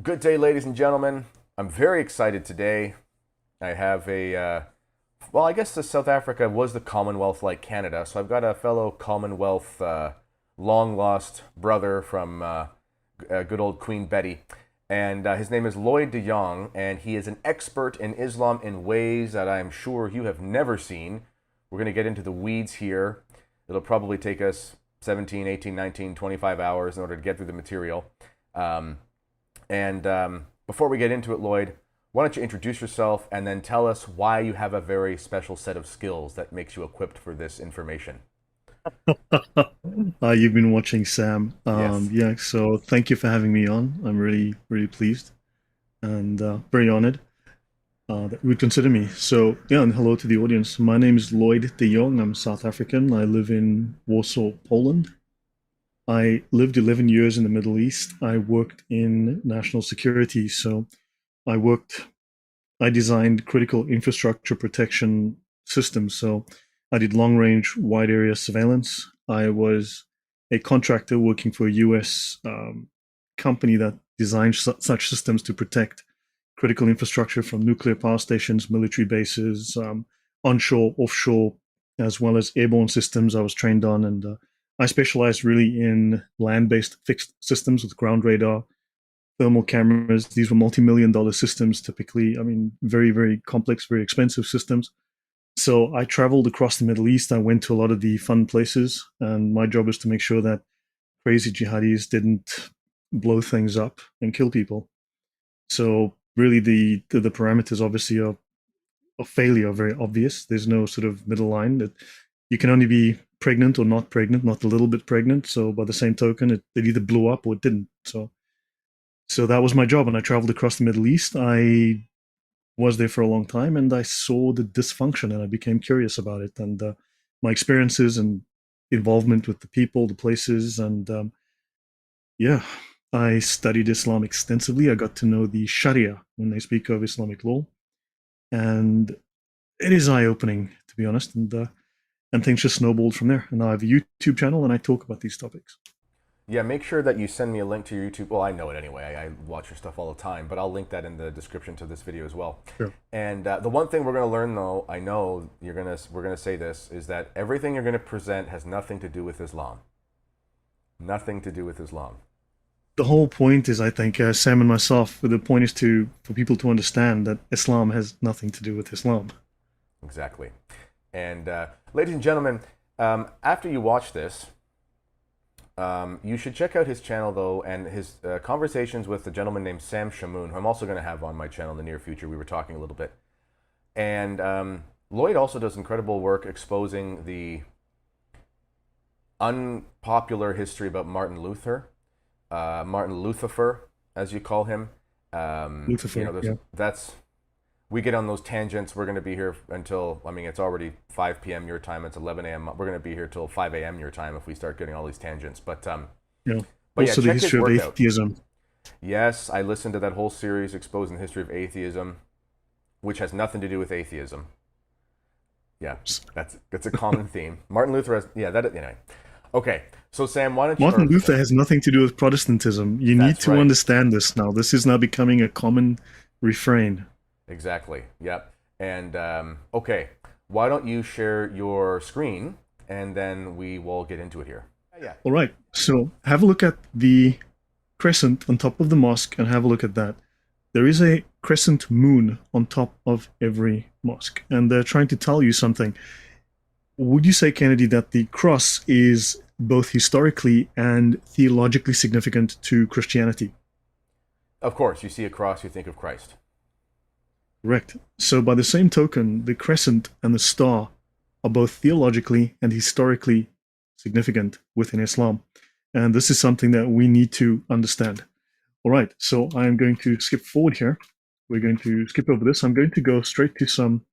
Good day, ladies and gentlemen. I'm very excited today. I have well, I guess the South Africa was the Commonwealth like Canada, so I've got a fellow Commonwealth long lost brother from good old Queen Betty. And his name is Lloyd de Jong, and he is an expert in Islam in ways that I'm sure you have never seen. We're going to get into the weeds here. It'll probably take us 17, 18, 19, 25 hours in order to get through the material. Um, and before we get into it, Lloyd, why don't you introduce yourself and then tell us why you have a very special set of skills that makes you equipped for this information? You've been watching Sam. Yes. Yeah, so thank you for having me on. I'm really, really pleased and very honored that you would consider me. So, yeah, and hello to the audience. My name is Lloyd de Jong. I'm South African. I live in Warsaw, Poland. I lived 11 years in the Middle East. I worked in national security. So, I worked, I designed critical infrastructure protection systems. So, I did long range, wide area surveillance. I was a contractor working for a US company that designed such systems to protect critical infrastructure from nuclear power stations, military bases, onshore, offshore, as well as airborne systems I was trained on. And I specialized really in land based fixed systems with ground radar, thermal cameras. These were multi-million dollar systems typically. I mean, very, very complex, very expensive systems. So I traveled across the Middle East. I went to a lot of the fun places, and my job was to make sure that crazy jihadis didn't blow things up and kill people. So really, the parameters obviously are of failure are very obvious. There's no sort of middle line that you can only be pregnant or not pregnant, not a little bit pregnant. So by the same token, it either blew up or it didn't. So that was my job, and I traveled across the Middle East. I was there for a long time, and I saw the dysfunction, and I became curious about it, and my experiences and involvement with the people, the places, and yeah, I studied Islam extensively. I got to know the Sharia when they speak of Islamic law, and it is eye-opening, to be honest. And things just snowballed from there. And now I have a YouTube channel, and I talk about these topics. Yeah, make sure that you send me a link to your YouTube. Well, I know it anyway. I watch your stuff all the time, but I'll link that in the description to this video as well. Sure. And the one thing we're going to learn, though, I know we're going to say this, is that everything you're going to present has nothing to do with Islam. Nothing to do with Islam. The whole point is, I think, Sam and myself, the point is to for people to understand that Islam has nothing to do with Islam. Exactly. And ladies and gentlemen, after you watch this, you should check out his channel though, and his conversations with a gentleman named Sam Shamoun, who I'm also going to have on my channel in the near future. We were talking a little bit, and Lloyd also does incredible work exposing the unpopular history about Martin Luther, Martin Lucifer, as you call him. Lucifer, yeah. That's we get on those tangents. We're going to be here until, I mean, it's already 5 p.m. your time. It's 11 a.m. We're going to be here till 5 a.m. your time if we start getting all these tangents. Yeah. But yeah, Also, the check his history of work out. atheism. Yes, I listened to that whole series exposing the history of atheism, which has nothing to do with atheism. Yeah, that's a common theme. Martin Luther has, yeah, that, anyway. Okay, so Sam, why don't you, Martin Luther has nothing to do with Protestantism. You need that's to right. understand this now. This is now becoming a common refrain. Exactly. Yep. And okay, why don't you share your screen and then we will get into it here. Yeah. All right. So have a look at the crescent on top of the mosque and have a look at that. There is a crescent moon on top of every mosque, and they're trying to tell you something. Would you say, Kennedy, that the cross is both historically and theologically significant to Christianity? Of course, you see a cross, you think of Christ. Correct. So, by the same token, the crescent and the star are both theologically and historically significant within Islam. And this is something that we need to understand. All right, so I'm going to skip forward here. We're going to skip over this. I'm going to go straight to some.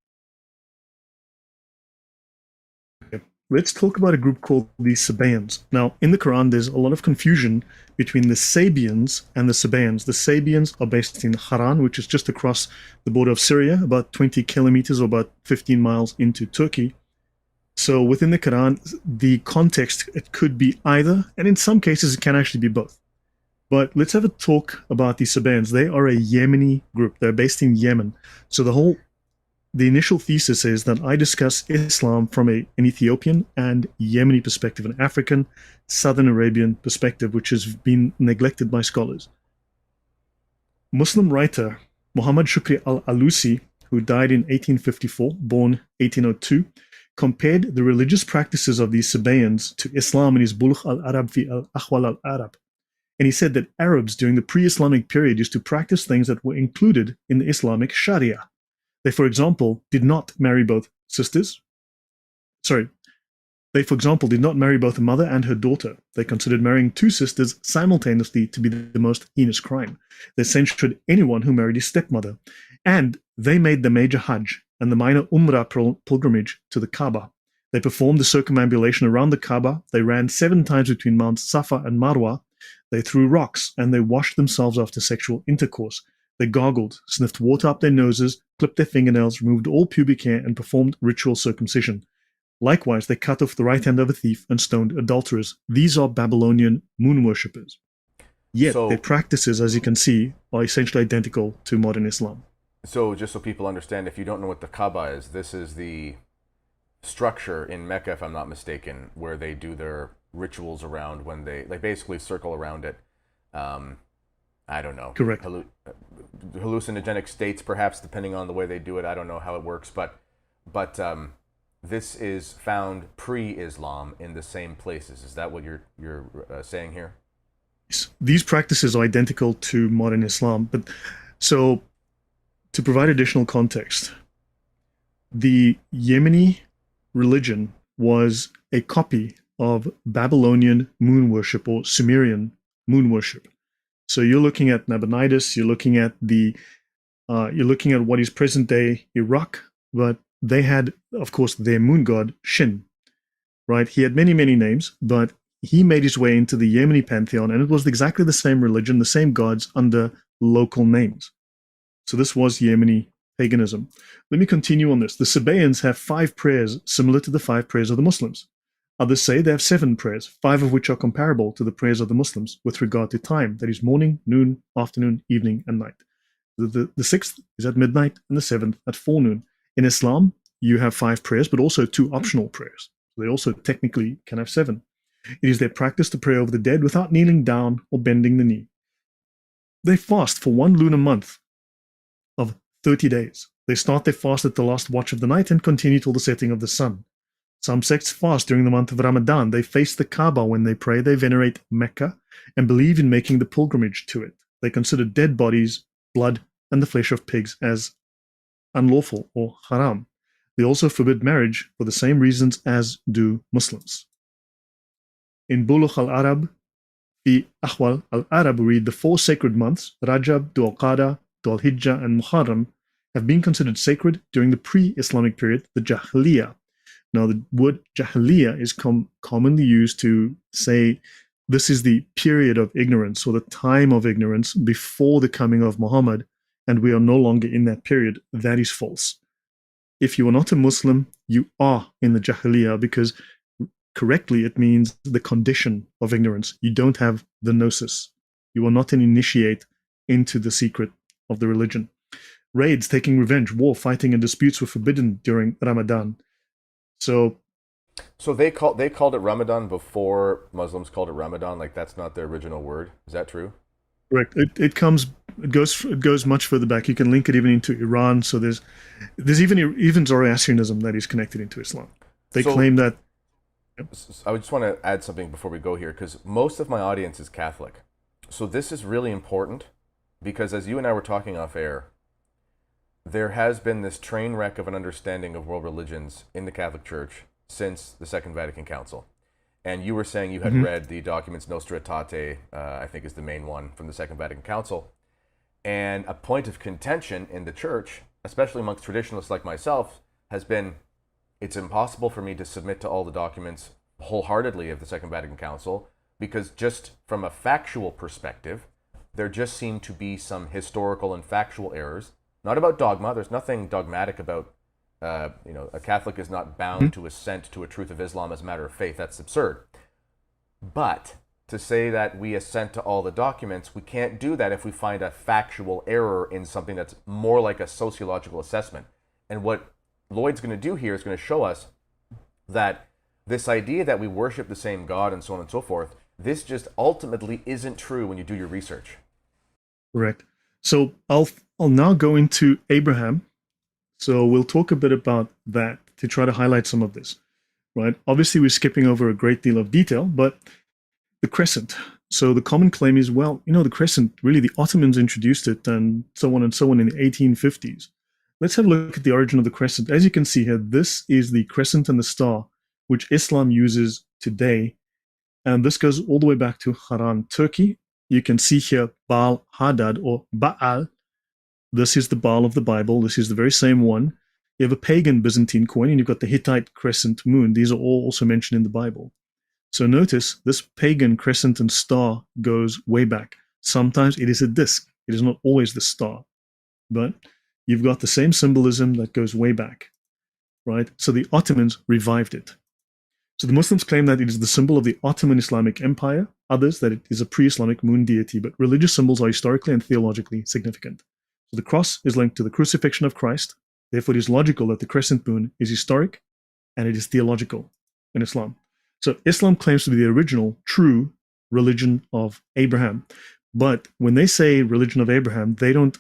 Let's talk about a group called the Sabaeans. Now, in the Quran, there's a lot of confusion between the Sabians and the Sabaeans. The Sabians are based in Haran, which is just across the border of Syria, about 20 kilometers or about 15 miles into Turkey. So within the Quran, the context, it could be either, and in some cases, it can actually be both. But let's have a talk about the Sabaeans. They are a Yemeni group. They're based in Yemen. So the initial thesis is that I discuss Islam from an Ethiopian and Yemeni perspective, an African, Southern Arabian perspective, which has been neglected by scholars. Muslim writer Muhammad Shukri al-Alusi, who died in 1854, born 1802, compared the religious practices of these Sabaeans to Islam in his Bulugh al-Arab fi al-Akhwal al-Arab. And he said that Arabs during the pre-Islamic period used to practice things that were included in the Islamic Sharia. They, for example, did not marry both sisters. They, for example, did not marry both a mother and her daughter. They considered marrying two sisters simultaneously to be the most heinous crime. They censured anyone who married his stepmother. And they made the major Hajj and the minor Umrah pilgrimage to the Kaaba. They performed the circumambulation around the Kaaba. They ran 7 times between Mount Safa and Marwa. They threw rocks, and they washed themselves after sexual intercourse. They gargled, sniffed water up their noses, clipped their fingernails, removed all pubic hair, and performed ritual circumcision. Likewise, they cut off the right hand of a thief and stoned adulterers. These are Babylonian moon worshippers. Yet their practices, as you can see, are essentially identical to modern Islam. So just so people understand, if you don't know what the Kaaba is, this is the structure in Mecca, if I'm not mistaken, where they do their rituals around when they basically circle around it. I don't know. Correct. Hallucinogenic states, perhaps, depending on the way they do it. I don't know how it works, but this is found pre-Islam in the same places. Is that what you're saying here? These practices are identical to modern Islam, but so to provide additional context, the Yemeni religion was a copy of Babylonian moon worship or Sumerian moon worship. So you're looking at Nabonidus, you're looking at what is present day Iraq, but they had, of course, their moon god Shin, right? He had many, many names, but he made his way into the Yemeni pantheon, and it was exactly the same religion, the same gods under local names. So this was Yemeni paganism. Let me continue on this. The Sabaeans have 5 prayers similar to the 5 prayers of the Muslims. Others say they have 7 prayers, 5 of which are comparable to the prayers of the Muslims with regard to time, that is morning, noon, afternoon, evening, and night. The 6th is at midnight, and the 7th at forenoon. In Islam, you have 5 prayers, but also 2 optional prayers. They also technically can have 7. It is their practice to pray over the dead without kneeling down or bending the knee. They fast for 1 lunar month of 30 days. They start their fast at the last watch of the night and continue till the setting of the sun. Some sects fast during the month of Ramadan. They face the Kaaba when they pray. They venerate Mecca and believe in making the pilgrimage to it. They consider dead bodies, blood, and the flesh of pigs as unlawful or haram. They also forbid marriage for the same reasons as do Muslims. In Bulugh al-Arab, fi Akhwal al-Arab, we read the 4 sacred months, Rajab, Dhul Qa'dah, Dhul Hijjah, and Muharram, have been considered sacred during the pre-Islamic period, the Jahiliyyah. Now, the word Jahiliyyah is commonly used to say this is the period of ignorance or the time of ignorance before the coming of Muhammad, and we are no longer in that period. That is false. If you are not a Muslim, you are in the Jahiliyyah, because correctly it means the condition of ignorance. You don't have the gnosis. You are not an initiate into the secret of the religion. Raids, taking revenge, war, fighting, and disputes were forbidden during Ramadan. So they called it Ramadan before Muslims called it Ramadan. Like, that's not their original word. Is that true? Correct. It goes much further back. You can link it even into Iran. So there's even Zoroastrianism that is connected into Islam. They claim that. I just want to add something before we go here, because most of my audience is Catholic. So this is really important, because as you and I were talking off air, there has been this train wreck of an understanding of world religions in the Catholic Church since the Second Vatican Council. And you were saying you had read the documents Nostra Aetate, I think is the main one from the Second Vatican Council. And a point of contention in the church, especially amongst traditionalists like myself, has been, it's impossible for me to submit to all the documents wholeheartedly of the Second Vatican Council, because just from a factual perspective, there just seem to be some historical and factual errors. Not about dogma. There's nothing dogmatic about, a Catholic is not bound to assent to a truth of Islam as a matter of faith. That's absurd. But to say that we assent to all the documents, we can't do that if we find a factual error in something that's more like a sociological assessment. And what Lloyd's going to do here is going to show us that this idea that we worship the same God and so on and so forth, this just ultimately isn't true when you do your research. Correct. So I'll now go into Abraham. So we'll talk a bit about that to try to highlight some of this, right? Obviously, we're skipping over a great deal of detail, but the Crescent. So the common claim is, well, the Crescent, really the Ottomans introduced it and so on in the 1850s. Let's have a look at the origin of the Crescent. As you can see here, this is the Crescent and the star, which Islam uses today. And this goes all the way back to Haran, Turkey. You can see here Baal Hadad or Baal. This is the Baal of the Bible. This is the very same one. You have a pagan Byzantine coin, and you've got the Hittite crescent moon. These are all also mentioned in the Bible. So notice this pagan crescent and star goes way back. Sometimes it is a disk. It is not always the star. But you've got the same symbolism that goes way back, right? So the Ottomans revived it. So the Muslims claim that it is the symbol of the Ottoman Islamic Empire, others that it is a pre-Islamic moon deity, but religious symbols are historically and theologically significant. So the cross is linked to the crucifixion of Christ. Therefore, it is logical that the crescent moon is historic and it is theological in Islam. So Islam claims to be the original, true religion of Abraham. But when they say religion of Abraham, they don't,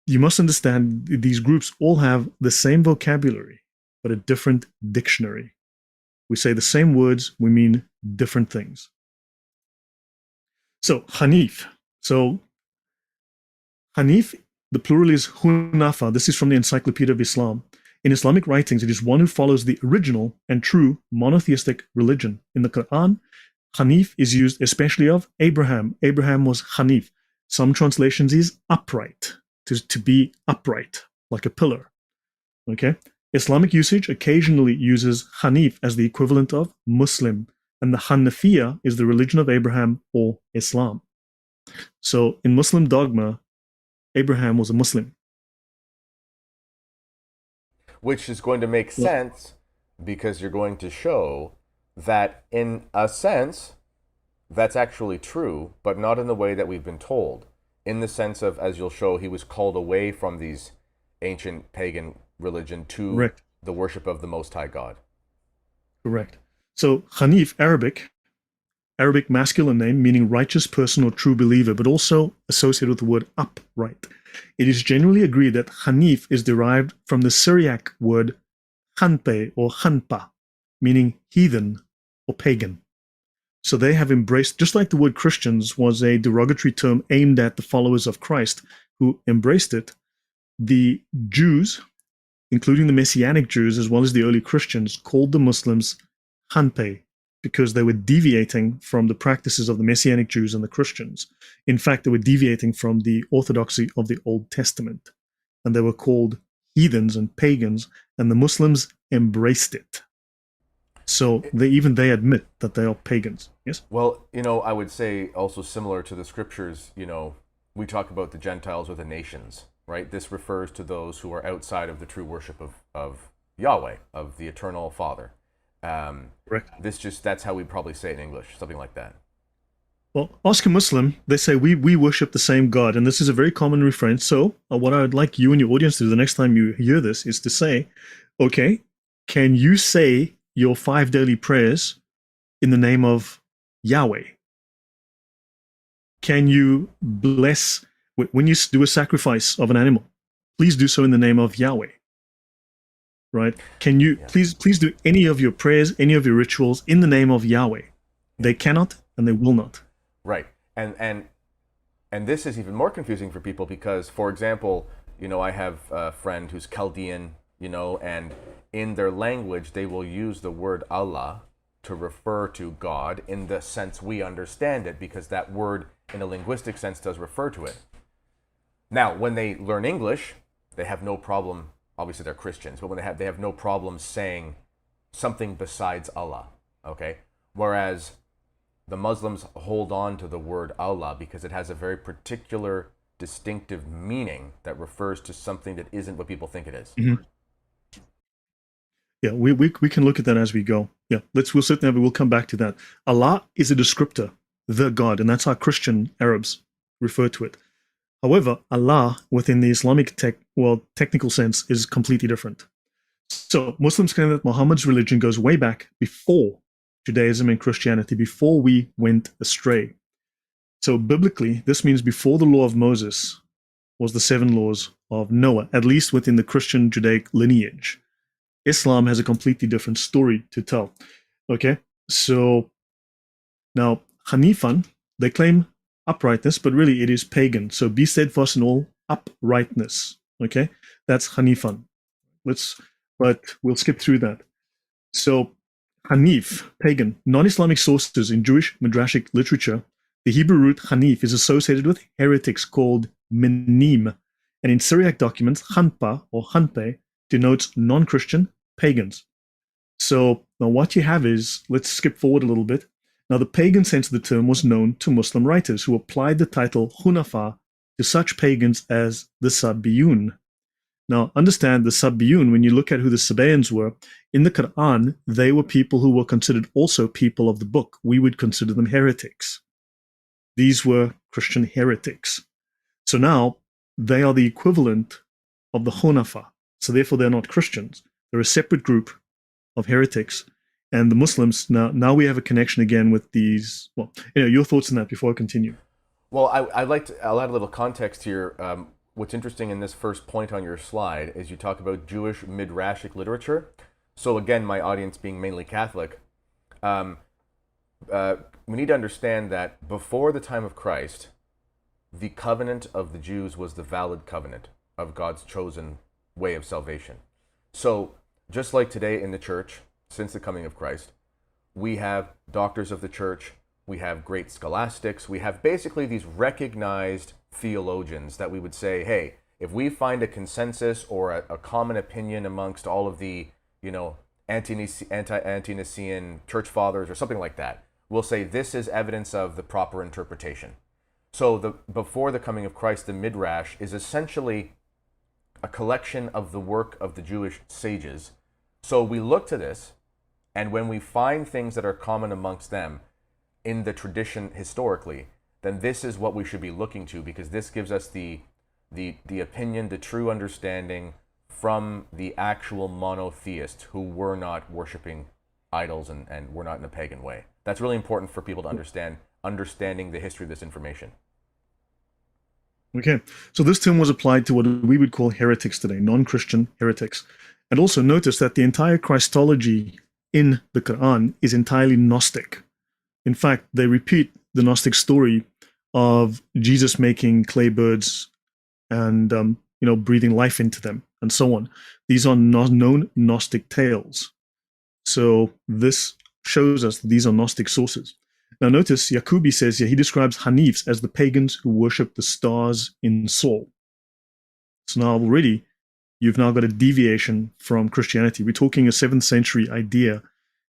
you must understand these groups all have the same vocabulary, but a different dictionary. We say the same words, we mean different things. So Hanif. So Hanif, the plural is Hunafa. This is from the Encyclopedia of Islam. In Islamic writings, it is one who follows the original and true monotheistic religion. In the Quran, Hanif is used especially of Abraham. Abraham was Hanif. Some translations is upright, to be upright, like a pillar. Okay? Islamic usage occasionally uses Hanif as the equivalent of Muslim, and the Hanafiya is the religion of Abraham or Islam. So in Muslim dogma, Abraham was a Muslim. Which is going to make sense because you're going to show that in a sense, that's actually true, but not in the way that we've been told. In the sense of, as you'll show, he was called away from these ancient pagan religion to Correct. The worship of the Most High God. Correct. So Hanif, Arabic masculine name meaning righteous person or true believer, but also associated with the word upright. It is generally agreed that Hanif is derived from the Syriac word Hanpe or Hanpa, meaning heathen or pagan. So they have embraced, just like the word Christians was a derogatory term aimed at the followers of Christ who embraced it, the Jews, including the Messianic Jews as well as the early Christians, called the Muslims Hanpe, because they were deviating from the practices of the Messianic Jews and the Christians. In fact, they were deviating from the orthodoxy of the Old Testament. And they were called heathens and pagans, and the Muslims embraced it. So they admit that they are pagans. Yes? Well, I would say also similar to the scriptures, we talk about the Gentiles or the nations, right? This refers to those who are outside of the true worship of Yahweh, of the eternal Father. Correct. That's how we probably say it in English, something like that. Well, ask a Muslim, they say we worship the same God, and this is a very common refrain. So what I would like you and your audience to do the next time you hear this is to say, okay, can you say your 5 daily prayers in the name of Yahweh? Can you bless, when you do a sacrifice of an animal, please do so in the name of Yahweh? Right? Can you please do any of your prayers, any of your rituals in the name of Yahweh? They cannot and they will not. Right. And this is even more confusing for people because, for example, I have a friend who's Chaldean, and in their language they will use the word Allah to refer to God in the sense we understand it, because that word in a linguistic sense does refer to it. Now, when they learn English, they have no problem. Obviously, they're Christians, but when they have no problem saying something besides Allah, okay? Whereas the Muslims hold on to the word Allah because it has a very particular, distinctive meaning that refers to something that isn't what people think it is. Mm-hmm. Yeah, we can look at that as we go. Yeah, we'll sit there, but we'll come back to that. Allah is a descriptor, the God, and that's how Christian Arabs refer to it. However, Allah within the Islamic technical sense is completely different. So Muslims claim that Muhammad's religion goes way back before Judaism and Christianity, before we went astray. So biblically, this means before the law of Moses was the 7 laws of Noah, at least within the Christian Judaic lineage. Islam has a completely different story to tell. Okay, so now Hanifan, they claim uprightness, but really it is pagan. So be steadfast in all uprightness. Okay, that's Hanifan. But we'll skip through that. So Hanif, pagan, non-Islamic sources in Jewish midrashic literature, the Hebrew root Hanif is associated with heretics called Menim, and in Syriac documents, Hanpa or Hanpe denotes non-Christian pagans. So now what you have is, let's skip forward a little bit. Now the pagan sense of the term was known to Muslim writers who applied the title Hunafa to such pagans as the Sabiun. Now understand the Sabiun, when you look at who the Sabaeans were, in the Quran, they were people who were considered also people of the book. We would consider them heretics. These were Christian heretics. So now they are the equivalent of the Hunafa. So therefore they're not Christians. They're a separate group of heretics. And the Muslims, now we have a connection again with these. Well, your thoughts on that before I continue. Well, I'll add a little context here. What's interesting in this first point on your slide is you talk about Jewish midrashic literature. So again, my audience being mainly Catholic, we need to understand that before the time of Christ, the covenant of the Jews was the valid covenant of God's chosen way of salvation. So just like today in the church, since the coming of Christ, we have doctors of the church, we have great scholastics, we have basically these recognized theologians that we would say, hey, if we find a consensus or a common opinion amongst all of the, anti-Nicene church fathers or something like that, we'll say this is evidence of the proper interpretation. So before the coming of Christ, the Midrash is essentially a collection of the work of the Jewish sages. So we look to this, and when we find things that are common amongst them in the tradition historically, then this is what we should be looking to, because this gives us the opinion, the true understanding from the actual monotheists who were not worshiping idols and were not in a pagan way. That's really important for people to understanding the history of this information. Okay, so this term was applied to what we would call heretics today, non-Christian heretics. And also notice that the entire Christology in the Quran is entirely Gnostic. In fact, they repeat the Gnostic story of Jesus making clay birds and breathing life into them and so on. These are known Gnostic tales. So this shows us that these are Gnostic sources. Now notice Yaqubi says he describes Hanifs as the pagans who worship the stars in Saul. So now already you've now got a deviation from Christianity. We're talking a 7th century idea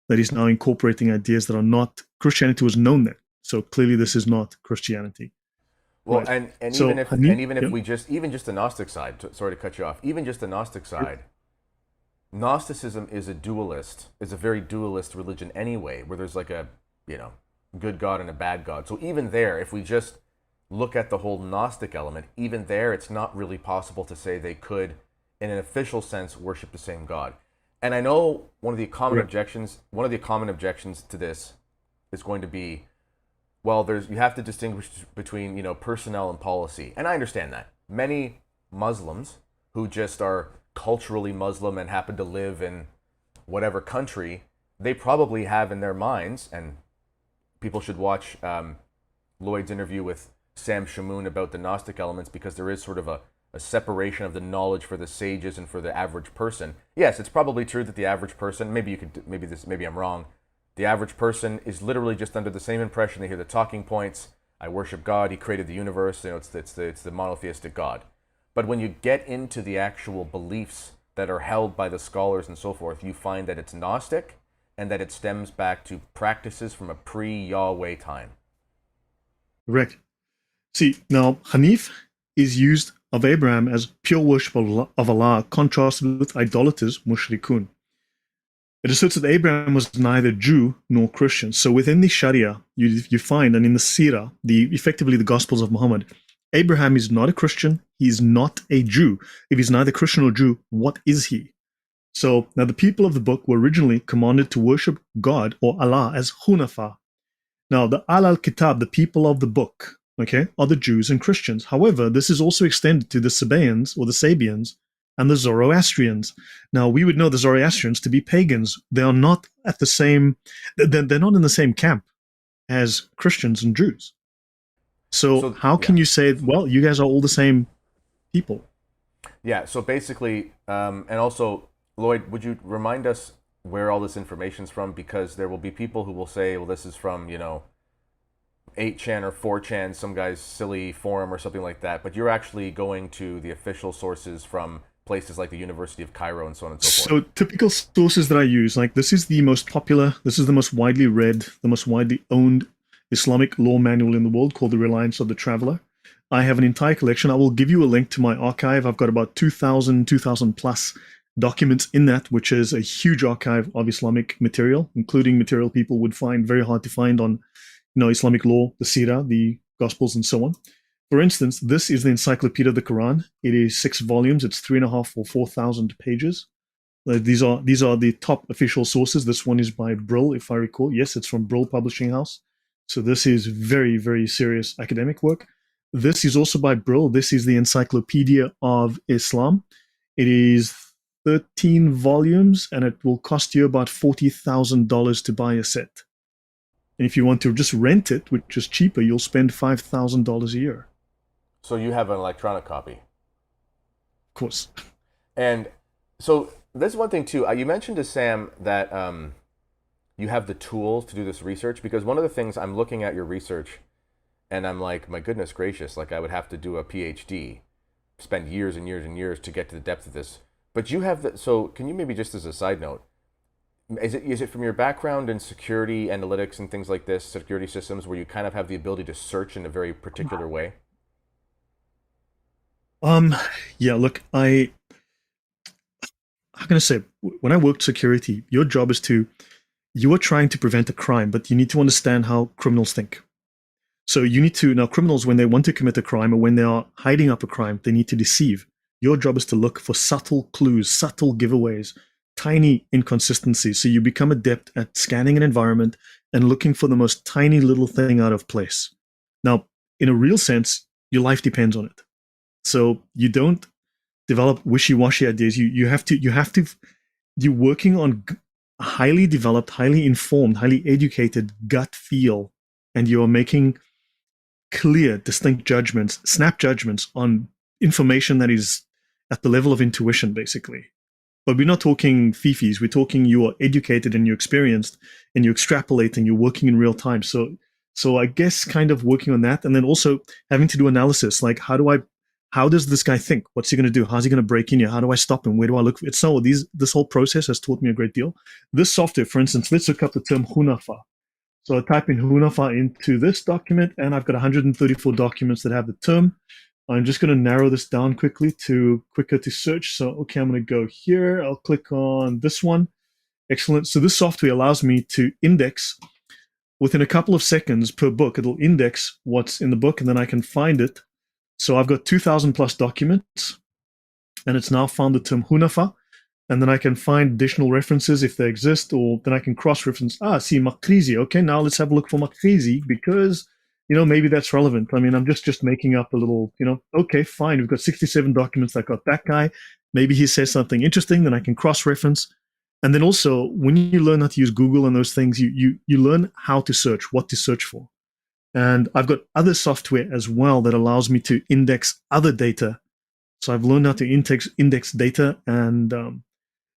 that is now incorporating ideas that are not. Christianity was known then. So clearly this is not Christianity. Well, right. and so even if Hanif, and even if yeah. we just the Gnostic side, sorry to cut you off, even just the Gnostic side, Gnosticism is a very dualist religion anyway, where there's like a, good God and a bad God. So even there, if we just look at the whole Gnostic element, even there, it's not really possible to say they could, in an official sense, worship the same God. And I know one of the common objections to this is going to be, well, you have to distinguish between, personnel and policy. And I understand that. Many Muslims who just are culturally Muslim and happen to live in whatever country, they probably have in their minds, and people should watch Lloyd's interview with Sam Shamoun about the Gnostic elements, because there is sort of a separation of the knowledge for the sages and for the average person. Yes, it's probably true that the average person, maybe I'm wrong, the average person is literally just under the same impression. They hear the talking points, I worship God, he created the universe, it's the monotheistic God. But when you get into the actual beliefs that are held by the scholars and so forth, you find that it's Gnostic and that it stems back to practices from a pre-Yahweh time. Correct. See, now Hanif is used of Abraham as pure worship of Allah, contrasted with idolaters, mushrikun. It asserts that Abraham was neither Jew nor Christian. So within the Sharia, you find, and in the Sirah, effectively the Gospels of Muhammad, Abraham is not a Christian. He's not a Jew. If he's neither Christian or Jew, what is he? So now the people of the book were originally commanded to worship God or Allah as Hunafa. Now the al-Kitab, the people of the book, okay, are the Jews and Christians. However, this is also extended to the Sabaeans or the Sabians and the Zoroastrians. Now we would know the Zoroastrians to be pagans. They are not at the same, they're not in the same camp as Christians and Jews. So how can you say, well, you guys are all the same people? Yeah, so basically, and also, Lloyd, would you remind us where all this information's from? Because there will be people who will say, well, this is from, 8chan or 4chan, some guy's silly forum or something like that. But you're actually going to the official sources from places like the University of Cairo and so on and so forth. So typical sources that I use, like this is the most popular, this is the most widely read, the most widely owned Islamic law manual in the world called The Reliance of the Traveler. I have an entire collection. I will give you a link to my archive. I've got about 2,000 plus documents in that, which is a huge archive of Islamic material, including material people would find very hard to find on, Islamic law, the Sirah, the Gospels, and so on. For instance, this is the Encyclopedia of the Quran. It is 6 volumes. It's 3.5 or 4,000 pages. These are the top official sources. This one is by Brill, if I recall. Yes, it's from Brill Publishing House. So this is very, very serious academic work. This is also by Brill. This is the Encyclopedia of Islam. It is 13 volumes, and it will cost you about $40,000 to buy a set. And if you want to just rent it, which is cheaper, you'll spend $5,000 a year. So you have an electronic copy? Of course. And so there's one thing too. You mentioned to Sam that you have the tools to do this research, because one of the things I'm looking at your research and I'm like, my goodness gracious, like I would have to do a PhD, spend years and years and years to get to the depth of this. But you have the, so can you maybe just as a side note, is it from your background in security analytics and things like this, security systems, where you kind of have the ability to search in a very particular way? Yeah, look, how can I say, when I worked security, your job is you are trying to prevent a crime, but you need to understand how criminals think. So you need to, now criminals, when they want to commit a crime or when they are hiding up a crime, they need to deceive. Your job is to look for subtle clues, subtle giveaways, tiny inconsistencies. So you become adept at scanning an environment and looking for the most tiny little thing out of place. Now, in a real sense, your life depends on it. So you don't develop wishy-washy ideas. You're working on highly developed, highly informed, highly educated gut feel, and you're making clear, distinct judgments, snap judgments on information that is at the level of intuition, basically. But we're not talking fifis. We're talking you are educated and you're experienced and you extrapolate and you're working in real time. So I guess kind of working on that, and then also having to do analysis, like how does this guy think? What's he going to do? How's he going to break in here? How do I stop him? Where do I look for it? So this whole process has taught me a great deal. This software, for instance, let's look up the term Hunafa. So I type in Hunafa into this document, and I've got 134 documents that have the term. I'm just going to narrow this down quicker to search. So, okay, I'm going to go here. I'll click on this one. Excellent. So this software allows me to index within a couple of seconds per book. It'll index what's in the book, and then I can find it. So I've got 2,000 plus documents, and it's now found the term Hunafa. And then I can find additional references if they exist, or then I can cross-reference. See, Makrizi. Okay, now let's have a look for Makrizi, because, maybe that's relevant. I mean, I'm just making up a little, okay, fine. We've got 67 documents that got that guy. Maybe he says something interesting, then I can cross-reference. And then also, when you learn how to use Google and those things, you learn how to search, what to search for. And I've got other software as well that allows me to index other data. So I've learned how to index data, and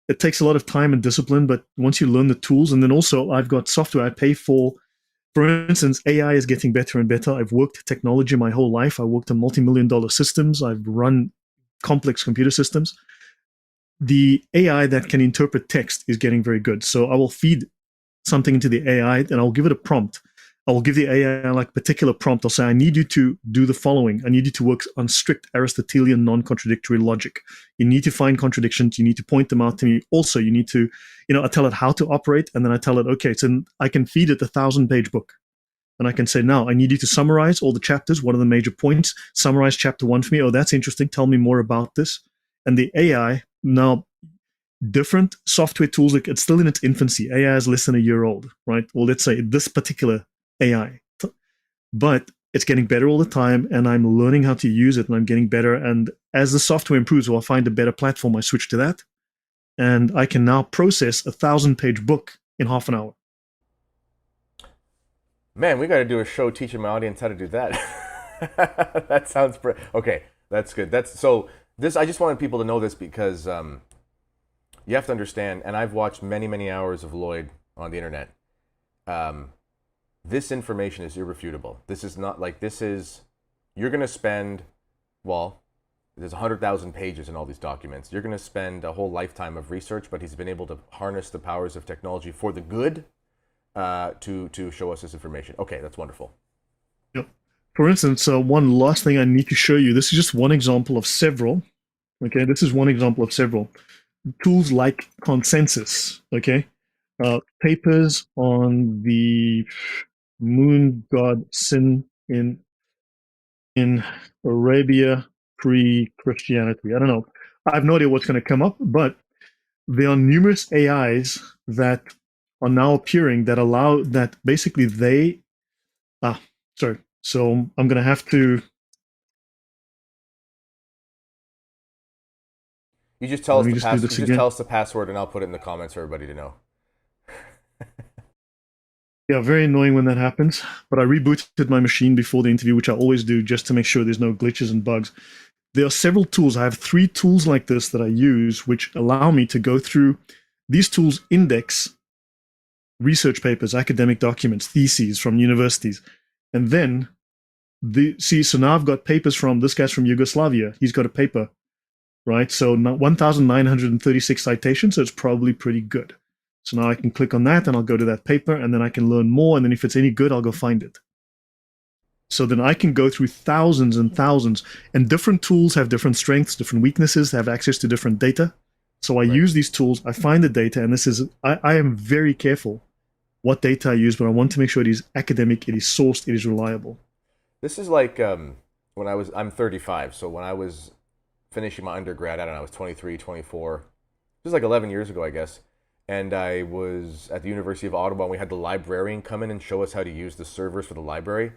it takes a lot of time and discipline, but once you learn the tools, and then also I've got software I pay for. For instance, AI is getting better and better. I've worked technology my whole life. I worked on multi-million-dollar systems. I've run complex computer systems. The AI that can interpret text is getting very good. So I will feed something into the AI, and I'll give it a prompt. I will give the AI like particular prompt. I'll say, I need you to do the following. I need you to work on strict Aristotelian non-contradictory logic. You need to find contradictions. You need to point them out to me. Also, you need to, I tell it how to operate, and then I tell it, okay, so I can feed it a 1,000-page book. And I can say, now, I need you to summarize all the chapters. What are the major points? Summarize chapter 1 for me. Oh, that's interesting. Tell me more about this. And the AI, now, different software tools, it's still in its infancy. AI is less than a year old, right? Or let's say this particular AI. But it's getting better all the time, and I'm learning how to use it, and I'm getting better. And as the software improves, or I find a better platform, I switch to that. And I can now process a 1,000-page book in half an hour. Man, we got to do a show teaching my audience how to do that. That sounds okay. That's good. I just wanted people to know this because you have to understand, and I've watched many, many hours of Lloyd on the internet. This information is irrefutable. This is not like you're going to spend, well, there's 100,000 pages in all these documents. You're going to spend a whole lifetime of research, but he's been able to harness the powers of technology for the good to show us this information. Okay, that's wonderful. Yep. For instance, one last thing I need to show you. This is just one example of several. Okay, this is one example of several. Tools like consensus. Okay, papers on the moon god Sin in Arabia pre-Christianity. I don't know. I have no idea what's going to come up, but there are numerous AIs that are now appearing that allow that basically they sorry. So I'm going to have to. You just tell us the password, and I'll put it in the comments for everybody to know. Yeah, very annoying when that happens. But I rebooted my machine before the interview, which I always do, just to make sure there's no glitches and bugs. There are several tools. I have 3 tools like this that I use, which allow me to go through. These tools index research papers, academic documents, theses from universities. And then, so now I've got papers from, this guy's from Yugoslavia. He's got a paper, right? So 1,936 citations, so it's probably pretty good. So now I can click on that, and I'll go to that paper, and then I can learn more, and then if it's any good, I'll go find it. So then I can go through thousands and thousands, and different tools have different strengths, different weaknesses, have access to different data. So I use these tools, I find the data, and I am very careful what data I use, but I want to make sure it is academic, it is sourced, it is reliable. This is like I'm 35, so when I was finishing my undergrad, I don't know, I was 23, 24. This was like 11 years ago, I guess. And I was at the University of Ottawa, and we had the librarian come in and show us how to use the servers for the library.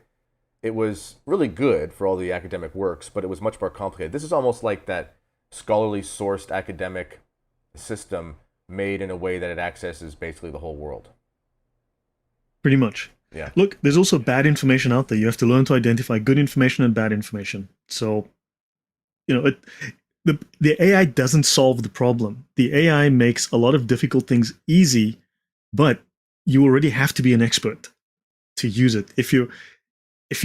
It was really good for all the academic works, but it was much more complicated. This is almost like that scholarly sourced academic system made in a way that it accesses basically the whole world. Pretty much. Yeah. Look, there's also bad information out there. You have to learn to identify good information and bad information. So, the AI doesn't solve the problem. The AI makes a lot of difficult things easy, but you already have to be an expert to use it. If you're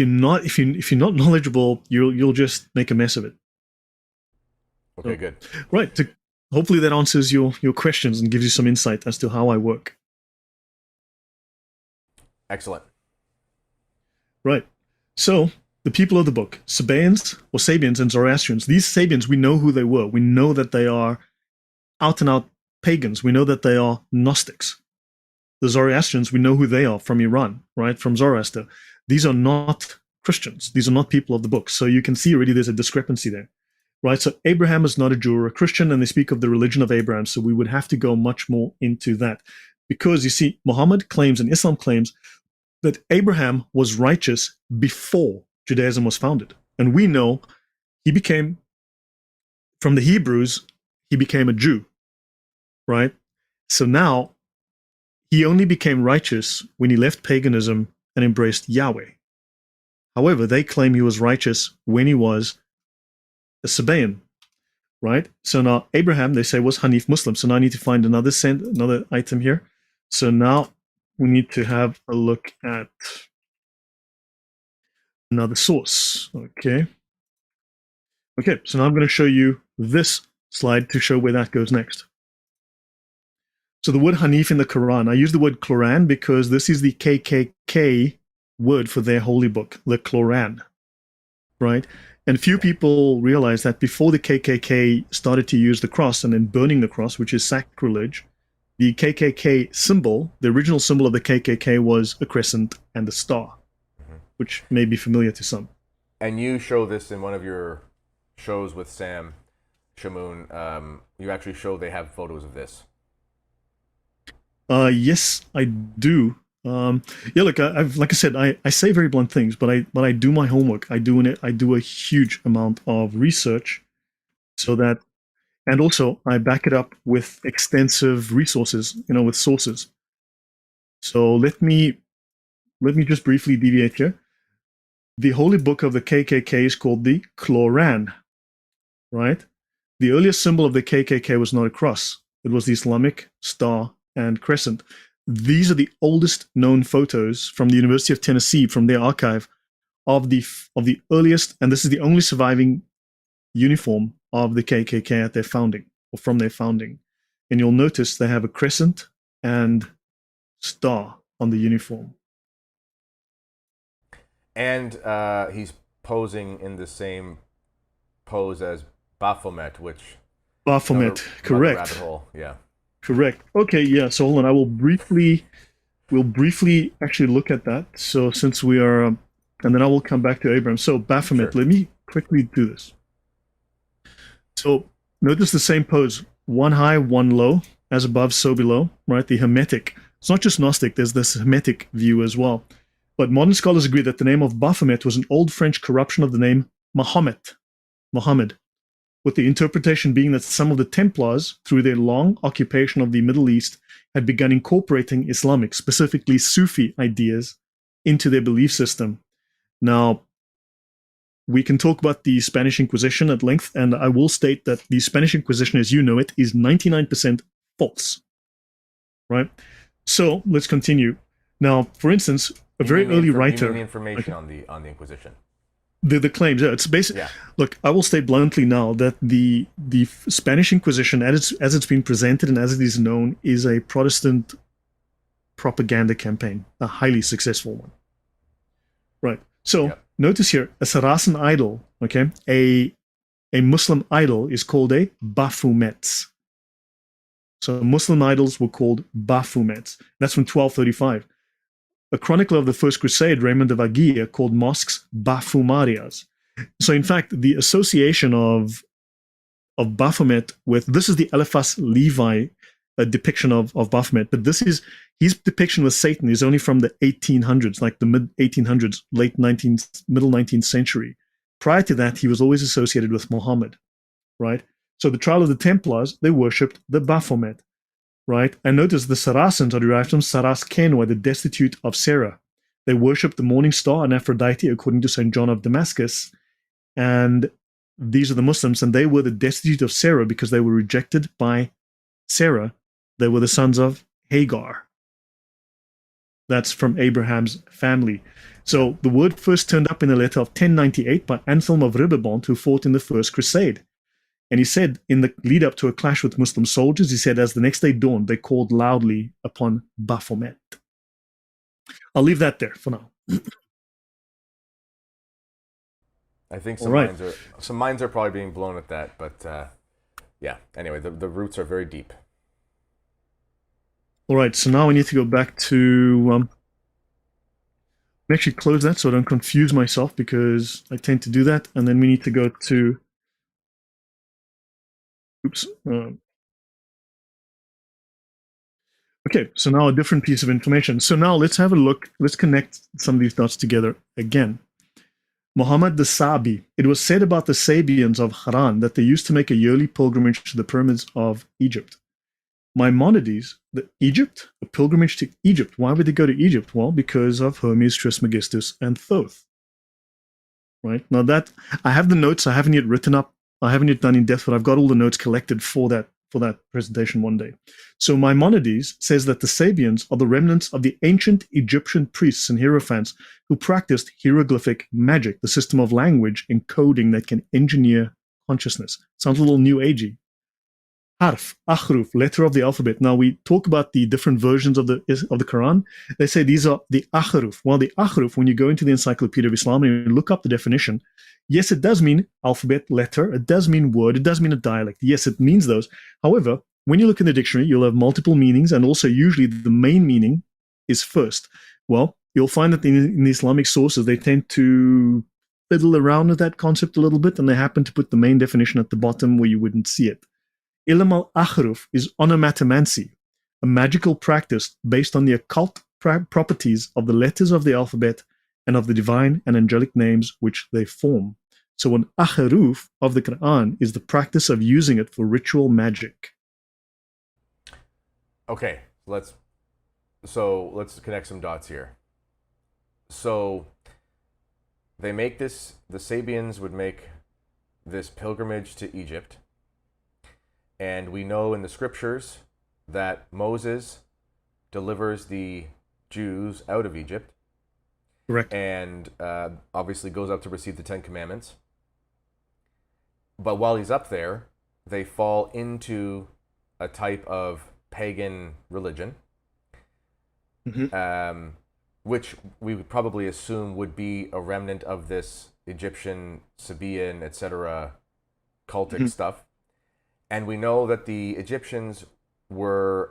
not knowledgeable, you'll just make a mess of it. Okay, so, good. Right. Hopefully that answers your questions and gives you some insight as to how I work. Excellent. Right. So the people of the book, Sabaeans or Sabians and Zoroastrians. These Sabians, we know who they were. We know that they are out and out pagans. We know that they are Gnostics. The Zoroastrians, we know who they are from Iran, right? From Zoroaster. These are not Christians. These are not people of the book. So you can see already there's a discrepancy there, right? So Abraham is not a Jew or a Christian, and they speak of the religion of Abraham. So we would have to go much more into that. Because you see, Muhammad claims and Islam claims that Abraham was righteous before Judaism was founded. And we know he became, from the Hebrews, he became a Jew, right? So now he only became righteous when he left paganism and embraced Yahweh. However, they claim he was righteous when he was a Sabaean, right? So now Abraham, they say, was Hanif Muslim. So now I need to find another item here. So now we need to have a look at another source. Okay, so now I'm going to show you this slide to show where that goes next. So the word Hanif in the Quran, I use the word Quran because this is the KKK word for their holy book, the Quran, right? And few people realize that before the KKK started to use the cross and then burning the cross, which is sacrilege, the KKK symbol, the original symbol of the KKK was a crescent and a star, which may be familiar to some. And you show this in one of your shows with Sam Shamoon. You actually show they have photos of this. Yes, I do. Yeah, look, like I said, I say very blunt things, but I do my homework. I do a huge amount of research, so that, and also I back it up with extensive resources, with sources. So let me just briefly deviate here. The holy book of the KKK is called the Quran, right? The earliest symbol of the KKK was not a cross; it was the Islamic star and crescent. These are the oldest known photos from the University of Tennessee, from their archive, of the earliest, and this is the only surviving uniform of the KKK at their founding, or from their founding. And you'll notice they have a crescent and star on the uniform. And he's posing in the same pose as Baphomet, which Baphomet, correct. Rabbit hole, yeah. Correct. Okay, yeah. So hold on. We'll briefly actually look at that. So since we are, and then I will come back to Abraham. So Baphomet, Sure. let me quickly do this. So notice the same pose: one high, one low, as above, so below. Right? The Hermetic. It's not just Gnostic. There's this Hermetic view as well. But modern scholars agree that the name of Baphomet was an old French corruption of the name Mohammed, with the interpretation being that some of the Templars, through their long occupation of the Middle East, had begun incorporating Islamic, specifically Sufi ideas, into their belief system. Now, we can talk about the Spanish Inquisition at length, and I will state that the Spanish Inquisition, as you know it, is 99% false. Right? So, let's continue. Now, for instance, a very early writer... You mean the information on the Inquisition. The claims, yeah, it's basically. Yeah. Look, I will state bluntly now that the Spanish Inquisition, as it's been presented and as it is known, is a Protestant propaganda campaign, a highly successful one. Right. So notice here, a Saracen idol, okay, a Muslim idol is called a Baphomet. So Muslim idols were called Baphomets. That's from 1235. A chronicler of the First Crusade, Raymond of Aguirre, called mosques Baphomarias. So, in fact, the association of Baphomet with, this is the Eliphas Levi depiction of Baphomet, but his depiction with Satan is only from the 1800s, like the mid 1800s, middle 19th century. Prior to that, he was always associated with Mohammed, right? So, the trial of the Templars, they worshipped the Baphomet. Right? And notice the Saracens are derived from Saras Kenwa, the destitute of Sarah. They worshipped the morning star and Aphrodite, according to St. John of Damascus. And these are the Muslims, and they were the destitute of Sarah because they were rejected by Sarah. They were the sons of Hagar. That's from Abraham's family. So the word first turned up in a letter of 1098 by Anselm of Ribebont, who fought in the First Crusade. And he said, in the lead up to a clash with Muslim soldiers, he said, as the next day dawned, they called loudly upon Baphomet. I'll leave that there for now. I think some minds are probably being blown at that, but yeah. Anyway, the roots are very deep. All right, so now we need to go back to. Actually close that so I don't confuse myself, because I tend to do that, and then we need to go to. Oops. Okay, so now a different piece of information. So now let's have a look. Let's connect some of these dots together again. Muhammad the Sabi. It was said about the Sabians of Haran that they used to make a yearly pilgrimage to the pyramids of Egypt. Maimonides, Egypt, a pilgrimage to Egypt. Why would they go to Egypt? Well, because of Hermes, Trismegistus, and Thoth. Right? Now that, I have the notes, I haven't yet written up, I haven't yet done in depth, but I've got all the notes collected for that presentation one day. So Maimonides says that the Sabians are the remnants of the ancient Egyptian priests and hierophants who practiced hieroglyphic magic, the system of language encoding that can engineer consciousness. Sounds a little new agey. harf, ahruf, letter of the alphabet. Now we talk about the different versions of the Quran. They say these are the ahruf. Well, the ahruf, when you go into the Encyclopedia of Islam and you look up the definition, yes, it does mean alphabet, letter. It does mean word. It does mean a dialect. Yes, it means those. However, when you look in the dictionary, you'll have multiple meanings, and also usually the main meaning is first. Well, you'll find that in the Islamic sources, they tend to fiddle around with that concept a little bit, and they happen to put the main definition at the bottom where you wouldn't see it. Ilm al-Akhruf is onomatomancy, a magical practice based on the occult properties of the letters of the alphabet and of the divine and angelic names which they form. So an Akhruf of the Quran is the practice of using it for ritual magic. Okay, let's connect some dots here. So they make this, the Sabians would make this pilgrimage to Egypt. And we know in the scriptures that Moses delivers the Jews out of Egypt. Correct. And obviously goes up to receive the Ten Commandments. But while he's up there, they fall into a type of pagan religion, which we would probably assume would be a remnant of this Egyptian, Sabian, etc. cultic stuff. And we know that the Egyptians were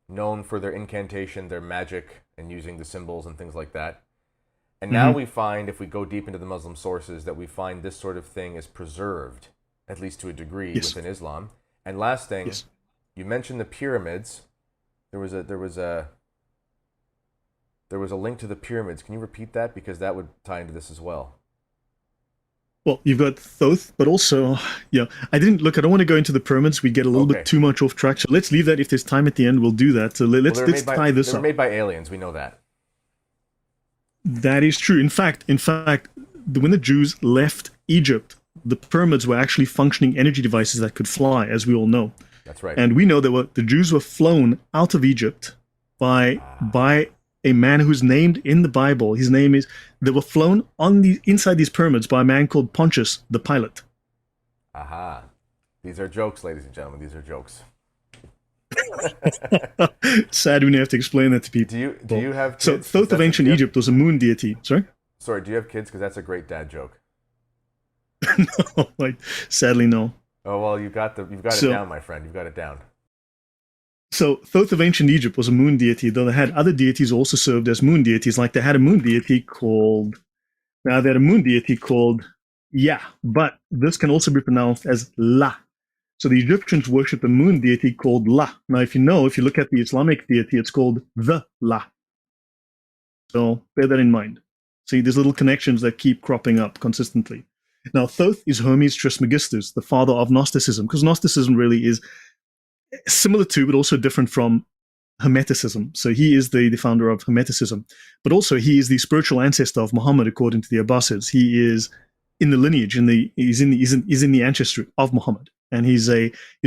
known for their incantation, their magic, and using the symbols and things like that. And now we find, if we go deep into the Muslim sources, that we find this sort of thing is preserved, at least to a degree, within Islam. And last thing, you mentioned the pyramids. There was a link to the pyramids. Can you repeat that? Because that would tie into this as well. Well, you've got Thoth, but also, I don't want to go into the pyramids. We get a little bit too much off track. So let's leave that. If there's time at the end, we'll do that. So let's tie this up. They were made by aliens. We know that. That is true. In fact, when the Jews left Egypt, the pyramids were actually functioning energy devices that could fly, as we all know. That's right. And we know that the Jews were flown out of Egypt by a man who's named in the Bible. His name is. They were flown inside these pyramids by a man called Pontius the Pilate. Aha! These are jokes, ladies and gentlemen. These are jokes. Sad when you have to explain that to people. Do you have kids? So Thoth of ancient Egypt was a moon deity. Sorry. Sorry. Do you have kids? Because that's a great dad joke. No, sadly no. Oh well, you've got it down, my friend. You've got it down. So Thoth of ancient Egypt was a moon deity, though they had other deities also served as moon deities. Like they had a moon deity called Yah, but this can also be pronounced as La. So the Egyptians worshipped a moon deity called La. Now, if you look at the Islamic deity, it's called the La. So bear that in mind. See, there's little connections that keep cropping up consistently. Now, Thoth is Hermes Trismegistus, the father of Gnosticism, because Gnosticism really is similar to, but also different from Hermeticism. So he is the founder of Hermeticism, but also he is the spiritual ancestor of Muhammad, according to the Abbasids. He is in the lineage, he's in the ancestry of Muhammad, and he's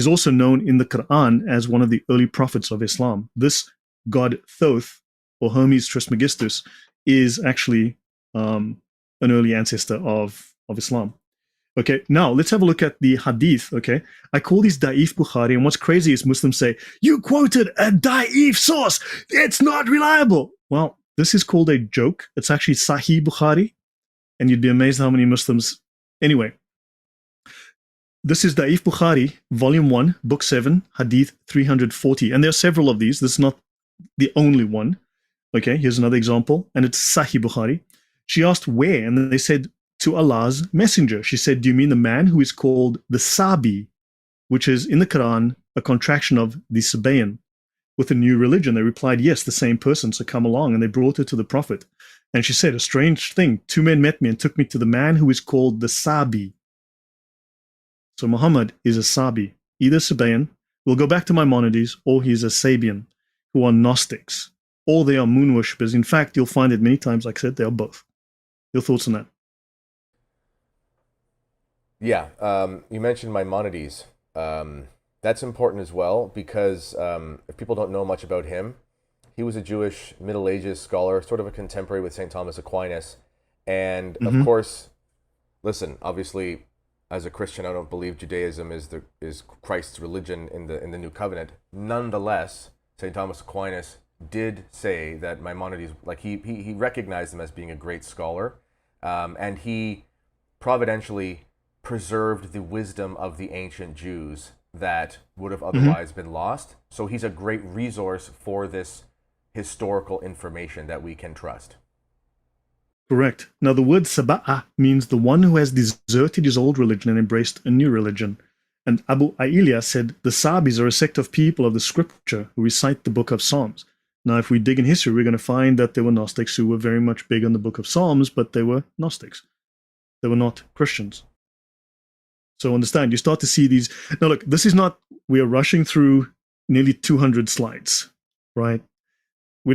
also known in the Quran as one of the early prophets of Islam. This god Thoth, or Hermes Trismegistus, is actually an early ancestor of Islam. Okay, now let's have a look at the hadith, okay? I call these da'if Bukhari, and what's crazy is Muslims say, you quoted a da'if source, it's not reliable. Well, this is called a joke. It's actually Sahih Bukhari, and you'd be amazed how many Muslims... Anyway, this is Da'if Bukhari, Volume 1, Book 7, Hadith 340, and there are several of these. This is not the only one. Okay, here's another example, and it's Sahih Bukhari. She asked where, and they said, to Allah's messenger. She said, do you mean the man who is called the Sabi, which is in the Quran a contraction of the Sabaean, with a new religion? They replied, yes, the same person, so come along. And they brought her to the Prophet. And she said, a strange thing, 2 men met me and took me to the man who is called the Sabi. So Muhammad is a Sabi, either Sabaean, we'll go back to Maimonides, or he's a Sabian, who are Gnostics, or they are moon worshippers. In fact, you'll find it many times, like I said, they are both. Your thoughts on that? Yeah, you mentioned Maimonides. That's important as well, because if people don't know much about him, he was a Jewish Middle Ages scholar, sort of a contemporary with St. Thomas Aquinas. And of course, listen, obviously, As a Christian, I don't believe Judaism is Christ's religion in the New Covenant. Nonetheless, St. Thomas Aquinas did say that Maimonides, like he recognized him as being a great scholar, and he providentially preserved the wisdom of the ancient Jews that would have otherwise been lost. So he's a great resource for this historical information that we can trust. Correct. Now, the word Saba'a means the one who has deserted his old religion and embraced a new religion. And Abu Ailia said the Sabis are a sect of people of the scripture who recite the book of Psalms. Now, if we dig in history, we're going to find that there were Gnostics who were very much big on the book of Psalms, but they were Gnostics. They were not Christians. So understand, you start to see these. Now, look, this is not, we are rushing through nearly 200 slides, right? We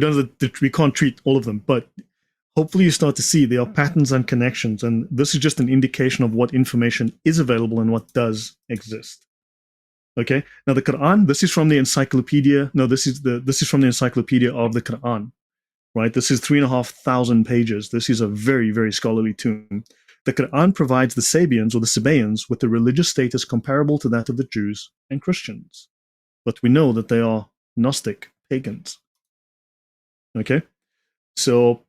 can't treat all of them, but hopefully you start to see there are patterns and connections, and this is just an indication of what information is available and what does exist. Okay, now the Quran, this is from the encyclopedia. No, this is from the encyclopedia of the Quran, right? This is 3,500 pages. This is a very, very scholarly tome. The Quran provides the Sabians or the Sabaeans with a religious status comparable to that of the Jews and Christians, but we know that they are Gnostic pagans. Okay, so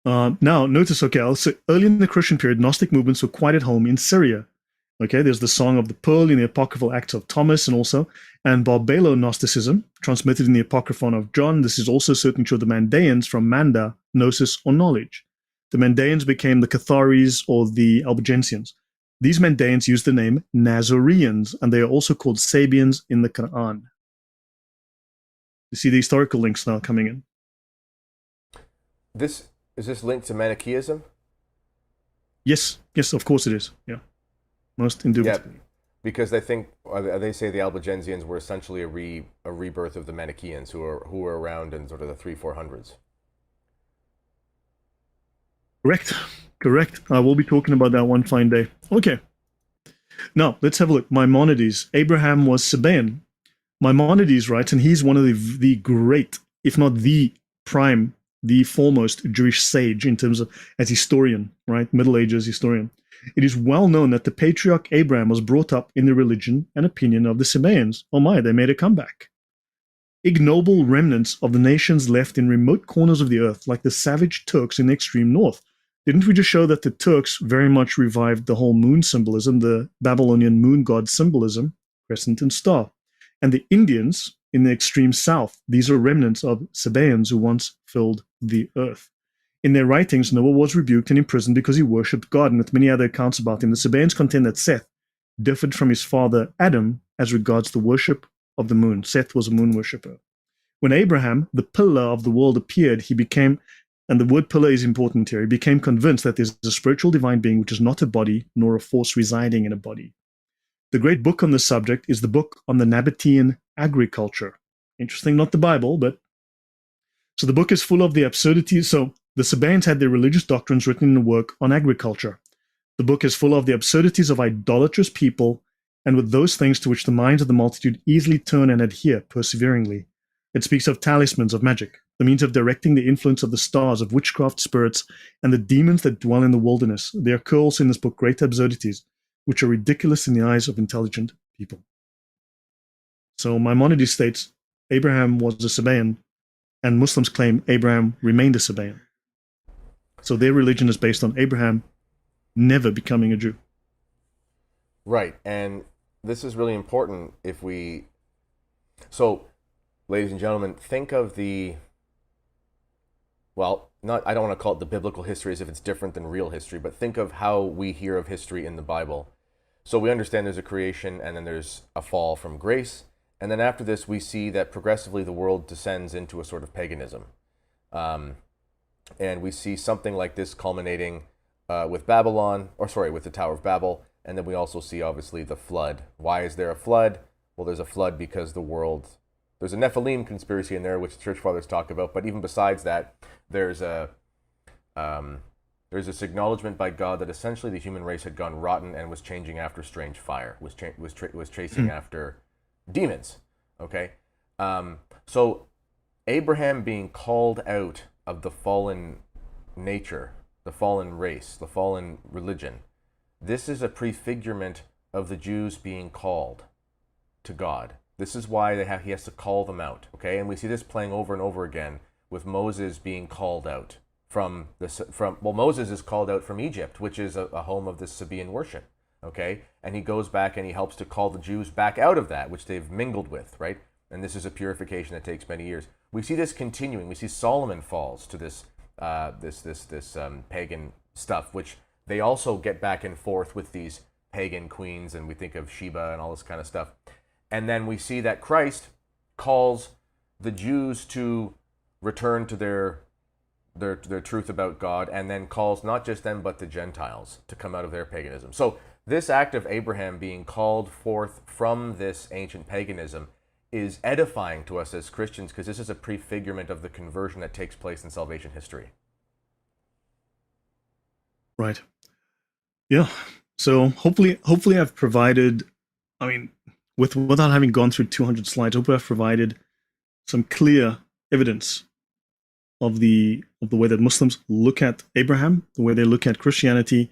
now notice, okay, so early in the Christian period, Gnostic movements were quite at home in Syria. Okay, there's the Song of the Pearl in the Apocryphal Acts of Thomas and Barbelo-Gnosticism, transmitted in the Apocryphon of John. This is also certainly true of the Mandaeans from Manda, Gnosis, or knowledge. The Mandaeans became the Catharis or the Albigensians. These Mandaeans used the name Nazareans, and they are also called Sabians in the Quran. You see the historical links now coming in. Is this linked to Manichaeism? Yes, of course it is. Yeah, most indubitably. Yeah, because they say the Albigensians were essentially a rebirth of the Manichaeans who were around in sort of the 300-400s. Correct. I will be talking about that one fine day. Okay. Now, let's have a look. Maimonides. Abraham was Sabaean. Maimonides writes, and he's one of the great, if not the prime, the foremost Jewish sage in terms of as historian, right? Middle Ages historian. It is well known that the patriarch Abraham was brought up in the religion and opinion of the Sabaeans. Oh my, they made a comeback. Ignoble remnants of the nations left in remote corners of the earth, like the savage Turks in the extreme north. Didn't we just show that the Turks very much revived the whole moon symbolism, the Babylonian moon god symbolism, crescent and star? And the Indians in the extreme south, these are remnants of Sabaeans who once filled the earth. In their writings, Noah was rebuked and imprisoned because he worshipped God, and with many other accounts about him. The Sabaeans contend that Seth differed from his father Adam as regards the worship of the moon. Seth was a moon worshipper. When Abraham, the pillar of the world, appeared, he became, and the word pillar is important here, he became convinced that there's a spiritual divine being which is not a body nor a force residing in a body. The great book on this subject is the book on the Nabatean agriculture. Interesting, not the Bible, but... So the book is full of the absurdities. So the Sabaeans had their religious doctrines written in a work on agriculture. The book is full of the absurdities of idolatrous people, and with those things to which the minds of the multitude easily turn and adhere perseveringly. It speaks of talismans of magic, the means of directing the influence of the stars, of witchcraft spirits, and the demons that dwell in the wilderness. There occur also in this book great absurdities, which are ridiculous in the eyes of intelligent people. So Maimonides states Abraham was a Sabaean, and Muslims claim Abraham remained a Sabaean. So their religion is based on Abraham never becoming a Jew. Right, and this is really important if we... So, ladies and gentlemen, think of the... Well, I don't want to call it the biblical history as if it's different than real history, but think of how we hear of history in the Bible. So we understand there's a creation, and then there's a fall from grace, and then after this we see that progressively the world descends into a sort of paganism. And we see something like this culminating with the Tower of Babel, and then we also see obviously the flood. Why is there a flood? Well, there's a flood because there's a Nephilim conspiracy in there, which the church fathers talk about, but even besides that, there's this acknowledgement by God that essentially the human race had gone rotten and was changing after strange fire, was chasing after demons. Okay, so Abraham being called out of the fallen nature, the fallen race, the fallen religion, this is a prefigurement of the Jews being called to God. This is why he has to call them out, okay? And we see this playing over and over again with Moses being called out Moses is called out from Egypt, which is a home of this Sabian worship, okay? And he goes back and he helps to call the Jews back out of that, which they've mingled with, right? And this is a purification that takes many years. We see this continuing. We see Solomon falls to this pagan stuff, which they also get back and forth with these pagan queens, and we think of Sheba and all this kind of stuff. And then we see that Christ calls the Jews to return to their truth about God, and then calls not just them but the Gentiles to come out of their paganism. So this act of Abraham being called forth from this ancient paganism is edifying to us as Christians, because this is a prefigurement of the conversion that takes place in salvation history. Right. Yeah. So hopefully I've provided, I mean, without having gone through 200 slides, hopefully I've provided some clear evidence of the way that Muslims look at Abraham, the way they look at Christianity,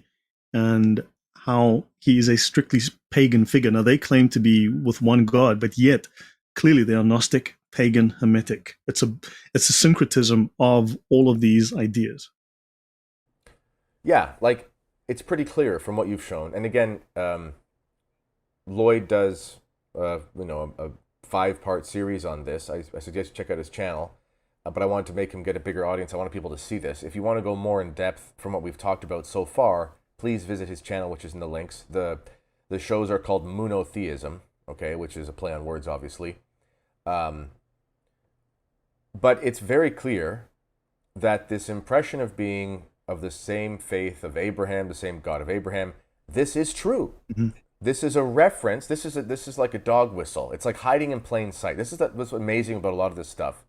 and how he is a strictly pagan figure. Now, they claim to be with one God, but yet clearly they are Gnostic, pagan, Hamitic. It's a syncretism of all of these ideas. Yeah, like, it's pretty clear from what you've shown. And again, Lloyd does a 5-part series on this. I suggest you check out his channel. But I wanted to make him get a bigger audience. I wanted people to see this. If you want to go more in depth from what we've talked about so far, please visit his channel, which is in the links. The shows are called monotheism, okay, which is a play on words, obviously. But it's very clear that this impression of being of the same faith of Abraham, the same God of Abraham, this is true. Mm-hmm. This is a reference. This is like a dog whistle. It's like hiding in plain sight. This is what's amazing about a lot of this stuff.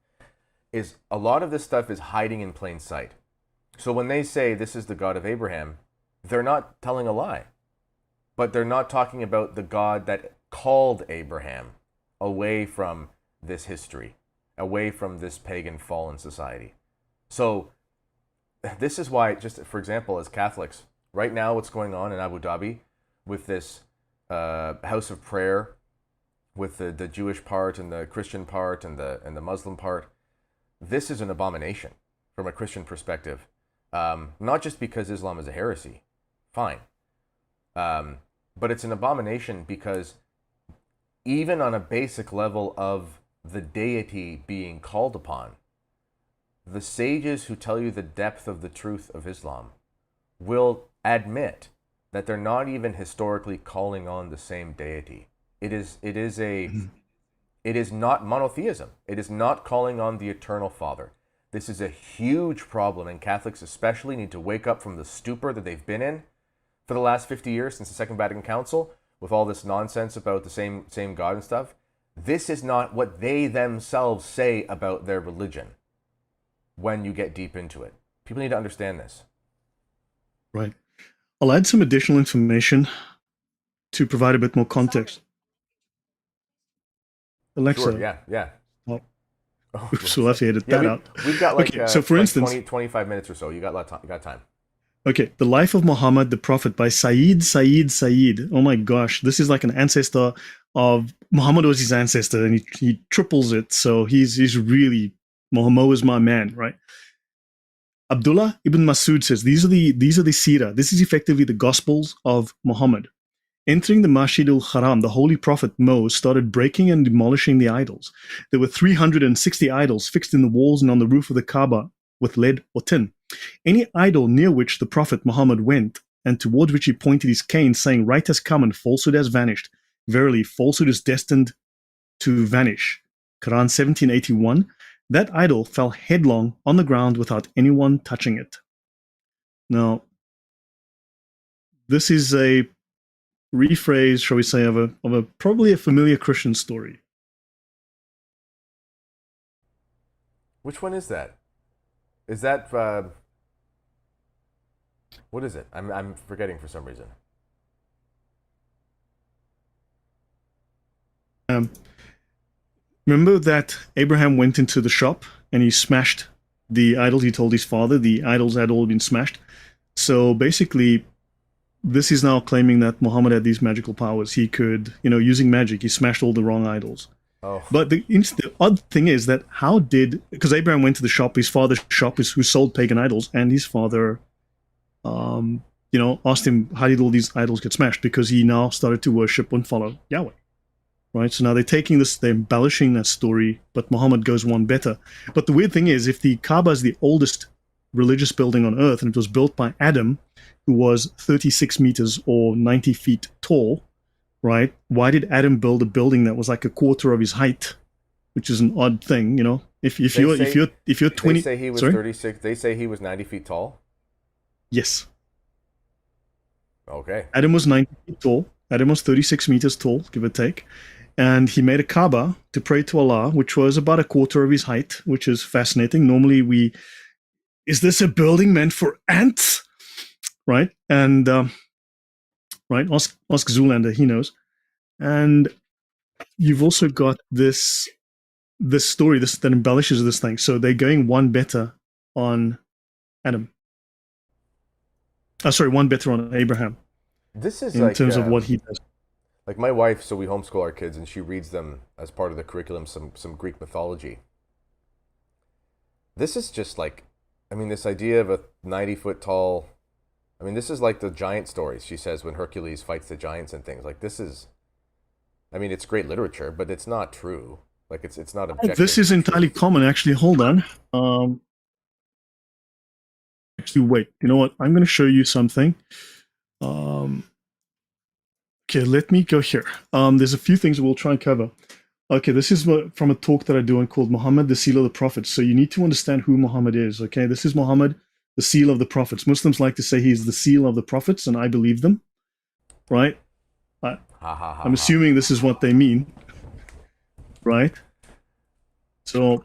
Is a lot of this stuff is hiding in plain sight. So when they say this is the God of Abraham, they're not telling a lie. But they're not talking about the God that called Abraham away from this history, away from this pagan fallen society. So this is why, just for example, as Catholics, right now what's going on in Abu Dhabi with this house of prayer, with the Jewish part and the Christian part and the Muslim part, this is an abomination from a Christian perspective. Not just because Islam is a heresy, fine. But it's an abomination because even on a basic level of the deity being called upon, the sages who tell you the depth of the truth of Islam will admit that they're not even historically calling on the same deity. It is not monotheism. It is not calling on the eternal Father. This is a huge problem, and Catholics especially need to wake up from the stupor that they've been in for the last 50 years since the Second Vatican Council, with all this nonsense about the same God and stuff. This is not what they themselves say about their religion when you get deep into it. People need to understand this. Right. I'll add some additional information to provide a bit more context. Alexa. Sure, yeah. Oops, we'll have to edit that out. We've got like, okay, so for instance, 25 minutes or so. You got time. Okay, The Life of Muhammad the Prophet by Sayyid. Oh my gosh, this is like an ancestor of Muhammad was his ancestor, and he triples it. So he's really, Muhammad is my man, right? Abdullah ibn Masud says these are the seerah. This is effectively the Gospels of Muhammad. Entering the Masjid al-Haram, the Holy Prophet Mo started breaking and demolishing the idols. There were 360 idols fixed in the walls and on the roof of the Kaaba with lead or tin. Any idol near which the Prophet Muhammad went and towards which he pointed his cane, saying, "Right has come and falsehood has vanished. Verily, falsehood is destined to vanish." Quran 1781. That idol fell headlong on the ground without anyone touching it. Now, this is a rephrase, shall we say, of a probably a familiar Christian story. Which one is that? Is that what is it? I'm forgetting for some reason. Remember that Abraham went into the shop and he smashed the idols. He told his father the idols had all been smashed. So basically, this is now claiming that Muhammad had these magical powers. He could, using magic, he smashed all the wrong idols. Oh, But the odd thing is that because Abraham went to the shop, his father's shop, who sold pagan idols, and his father, asked him, how did all these idols get smashed? Because he now started to worship and follow Yahweh. Right? So now they're taking this, they're embellishing that story, but Muhammad goes one better. But the weird thing is, if the Kaaba is the oldest religious building on earth, and it was built by Adam, who was 36 meters or 90 feet tall, right? Why did Adam build a building that was like a quarter of his height, which is an odd thing, If you're 20, they say he was sorry? 36. They say he was 90 feet tall. Yes, Okay. Adam was 90 feet tall. Adam was 36 meters tall, give or take, and he made a Kaaba to pray to Allah, which was about a quarter of his height, which is fascinating. Normally, is this a building meant for ants? Right? And right, ask Zoolander, he knows. And you've also got this story that embellishes this thing. So they're going one better on Adam. One better on Abraham. This is in terms of what he does. Like my wife, so we homeschool our kids, and she reads them as part of the curriculum some Greek mythology. This is just like, this idea of a 90-foot tall. This is like the giant stories she says when Hercules fights the giants and things. Like this is, it's great literature, but it's not true. Like it's not objective. This is entirely common, actually. Hold on. Actually, wait. You know what? I'm going to show you something. Okay, let me go here. There's a few things we'll try and cover. Okay, this is from a talk that I do called Muhammad, the Seal of the Prophets. So you need to understand who Muhammad is, okay? This is Muhammad, the Seal of the Prophets. Muslims like to say he's the Seal of the Prophets, and I believe them, right? I'm assuming this is what they mean, right? So,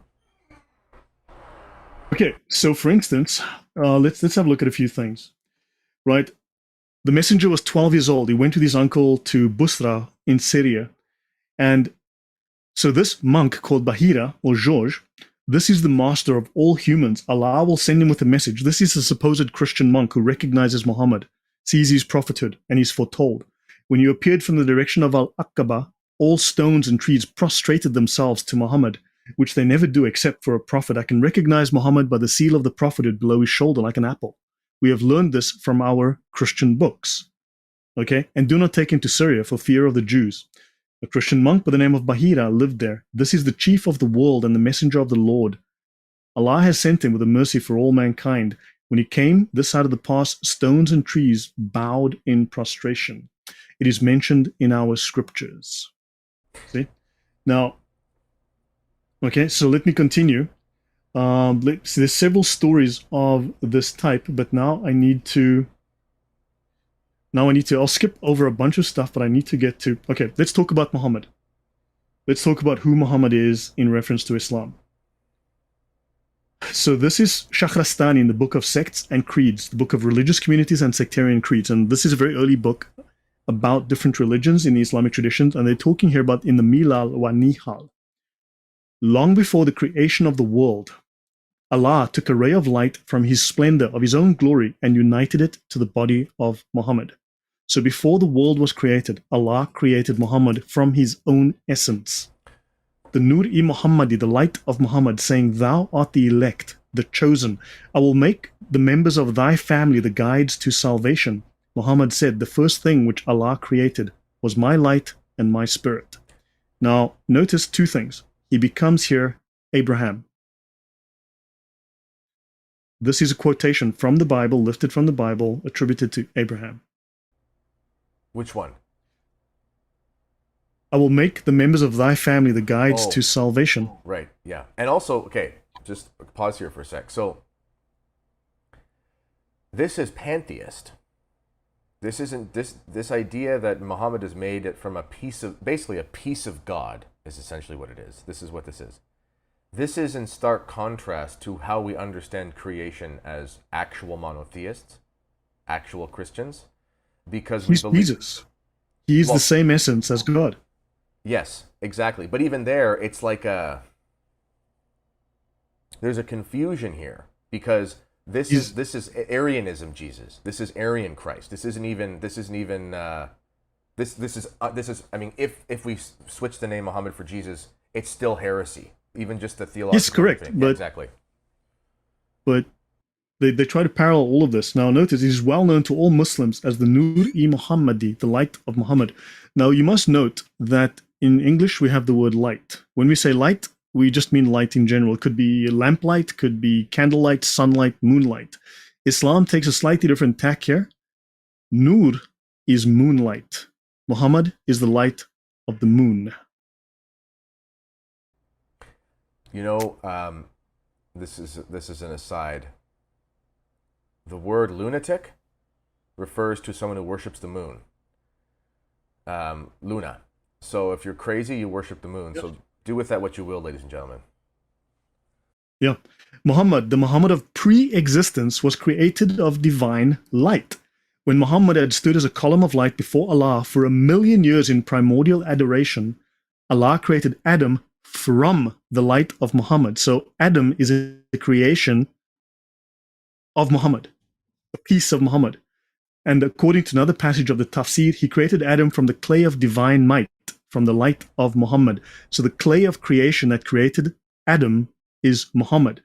okay, so for instance, let's have a look at a few things, right? The messenger was 12 years old. He went with his uncle to Busra in Syria. And so this monk called Bahira, or George, this is the master of all humans. Allah will send him with a message. This is a supposed Christian monk who recognizes Muhammad, sees his prophethood, and he's foretold. When you appeared from the direction of Al-Aqaba, all stones and trees prostrated themselves to Muhammad, which they never do except for a prophet. I can recognize Muhammad by the seal of the prophethood below his shoulder like an apple. We have learned this from our Christian books. Okay? And do not take him to Syria for fear of the Jews. A Christian monk by the name of Bahira lived there. This is the chief of the world and the messenger of the Lord. Allah has sent him with a mercy for all mankind. When he came this side of the pass, stones and trees bowed in prostration. It is mentioned in our scriptures. See? Now, okay, so let me continue. There's several stories of this type, but now I need to, I'll skip over a bunch of stuff, but I need to get to, okay, let's talk about Muhammad. Let's talk about who Muhammad is in reference to Islam. So this is Shahrastani in the Book of Sects and Creeds, the Book of Religious Communities and Sectarian Creeds. And this is a very early book about different religions in the Islamic traditions. And they're talking here about in the Milal wa Nihal. Long before the creation of the world, Allah took a ray of light from his splendor of his own glory and united it to the body of Muhammad. So before the world was created, Allah created Muhammad from his own essence. The Nur-i Muhammadi, the light of Muhammad, saying, "Thou art the elect, the chosen. I will make the members of thy family the guides to salvation." Muhammad said, "The first thing which Allah created was my light and my spirit." Now, notice two things. He becomes here Abraham. This is a quotation from the Bible, lifted from the Bible, attributed to Abraham. Which one? I will make the members of thy family the guides to salvation. Right, yeah. And also, okay, just pause here for a sec. So, this is pantheist. This isn't, this idea that Muhammad has made it from basically a piece of God is essentially what it is. This is what this is. This is in stark contrast to how we understand creation as actual monotheists, actual Christians, because he's Jesus. He is the same essence as God. Yes, exactly. But even there, it's like there's a confusion here, because He's this is Arianism Jesus. This is Arian Christ. This is I mean if we switch the name Muhammad for Jesus, it's still heresy. Even just the Yes, theological correct, thing. Yeah, but exactly. but they try to parallel all of this. Now, notice he's well known to all Muslims as the Nur-i-Muhammadi, the light of Muhammad. Now, you must note that in English we have the word light. When we say light, we just mean light in general. It could be lamplight, could be candlelight, sunlight, moonlight. Islam takes a slightly different tack here. Nur is moonlight. Muhammad is the light of the moon. You know, this is an aside. The word lunatic refers to someone who worships the moon. Luna. So if you're crazy, you worship the moon. Yep. So do with that what you will, ladies and gentlemen. Yeah. Muhammad, the Muhammad of pre-existence, was created of divine light. When Muhammad had stood as a column of light before Allah for 1,000,000 years in primordial adoration, Allah created Adam from the light of Muhammad. So Adam is a creation of Muhammad, a piece of Muhammad. And according to another passage of the Tafsir, he created Adam from the clay of divine might, from the light of Muhammad. So the clay of creation that created Adam is Muhammad.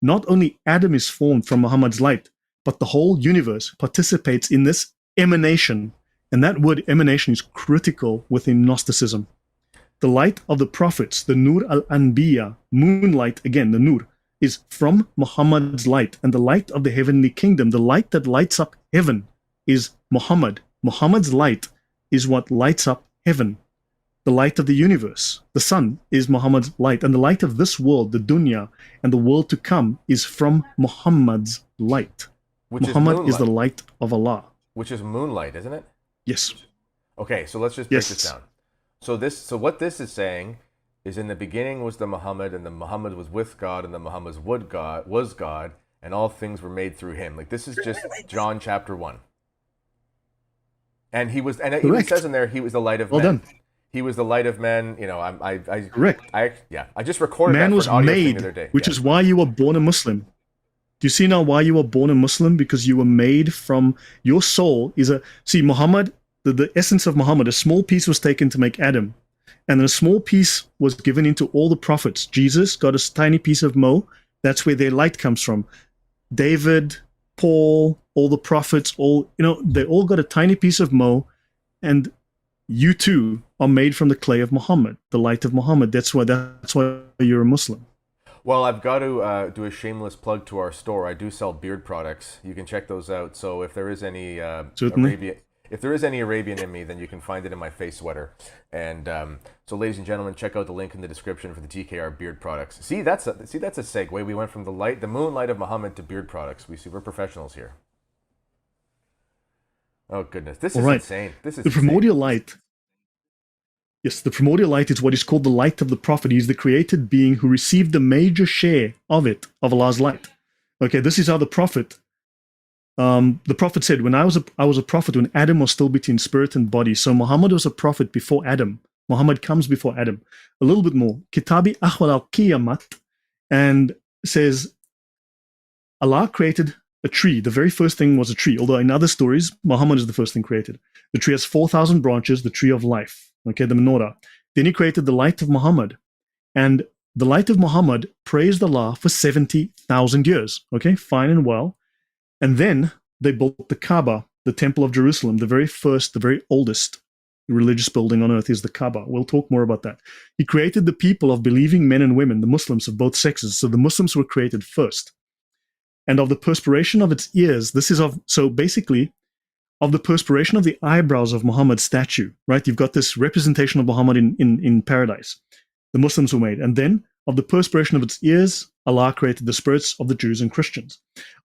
Not only Adam is formed from Muhammad's light, but the whole universe participates in this emanation. And that word emanation is critical within Gnosticism. The light of the prophets, the Nur al-Anbiya, moonlight, again, the Nur, is from Muhammad's light. And the light of the heavenly kingdom, the light that lights up heaven, is Muhammad. Muhammad's light is what lights up heaven. The light of the universe, the sun, is Muhammad's light. And the light of this world, the dunya, and the world to come is from Muhammad's light. Muhammad is the light of Allah. Which is moonlight, isn't it? Yes. Okay, so let's just break this down. So what this is saying is, in the beginning was the Muhammad, and the Muhammad was with God, and the Muhammad was God, and all things were made through him. Like, this is just John chapter 1. And he was, and it says in there, he was the light of men. Done. He was the light of men. You know, correct. I just recorded man that was for an audio made, thing the other day. Which is why you were born a Muslim. Do you see now why you were born a Muslim? Because you were made from, your soul is a, see, Muhammad, the essence of Muhammad, a small piece was taken to make Adam. And then a small piece was given into all the prophets. Jesus got a tiny piece of Mo. That's where their light comes from. David, Paul, all the prophets, they all got a tiny piece of Mo. And you too are made from the clay of Muhammad, the light of Muhammad. That's why you're a Muslim. Well, I've got to do a shameless plug to our store. I do sell beard products. You can check those out. So if there is any Arabian in me, then you can find it in my face sweater. And so, ladies and gentlemen, check out the link in the description for the TKR beard products. See, that's a segue. We went from the moonlight of Muhammad to beard products. We're professionals here. Oh goodness, this is insane. This is the primordial light. Yes, the primordial light is what is called the light of the prophet. He is the created being who received the major share of Allah's light. Okay, this is how the prophet said, when I was a prophet when Adam was still between spirit and body. So Muhammad was a prophet before Adam. Muhammad comes before Adam. A little bit more. Kitabi Ahwal al-Qiyamat, and says Allah created a tree. The very first thing was a tree. Although in other stories, Muhammad is the first thing created. The tree has 4,000 branches, the tree of life. Okay, the menorah. Then he created the light of Muhammad. And the light of Muhammad praised Allah for 70,000 years. Okay, fine and well. And then they built the Kaaba, the Temple of Jerusalem, the very first, the very oldest religious building on earth is the Kaaba. We'll talk more about that. He created the people of believing men and women, the Muslims of both sexes. So the Muslims were created first. And of the perspiration of its ears, of the perspiration of the eyebrows of Muhammad's statue, right? You've got this representation of Muhammad in paradise. The Muslims were made. And then of the perspiration of its ears, Allah created the spirits of the Jews and Christians.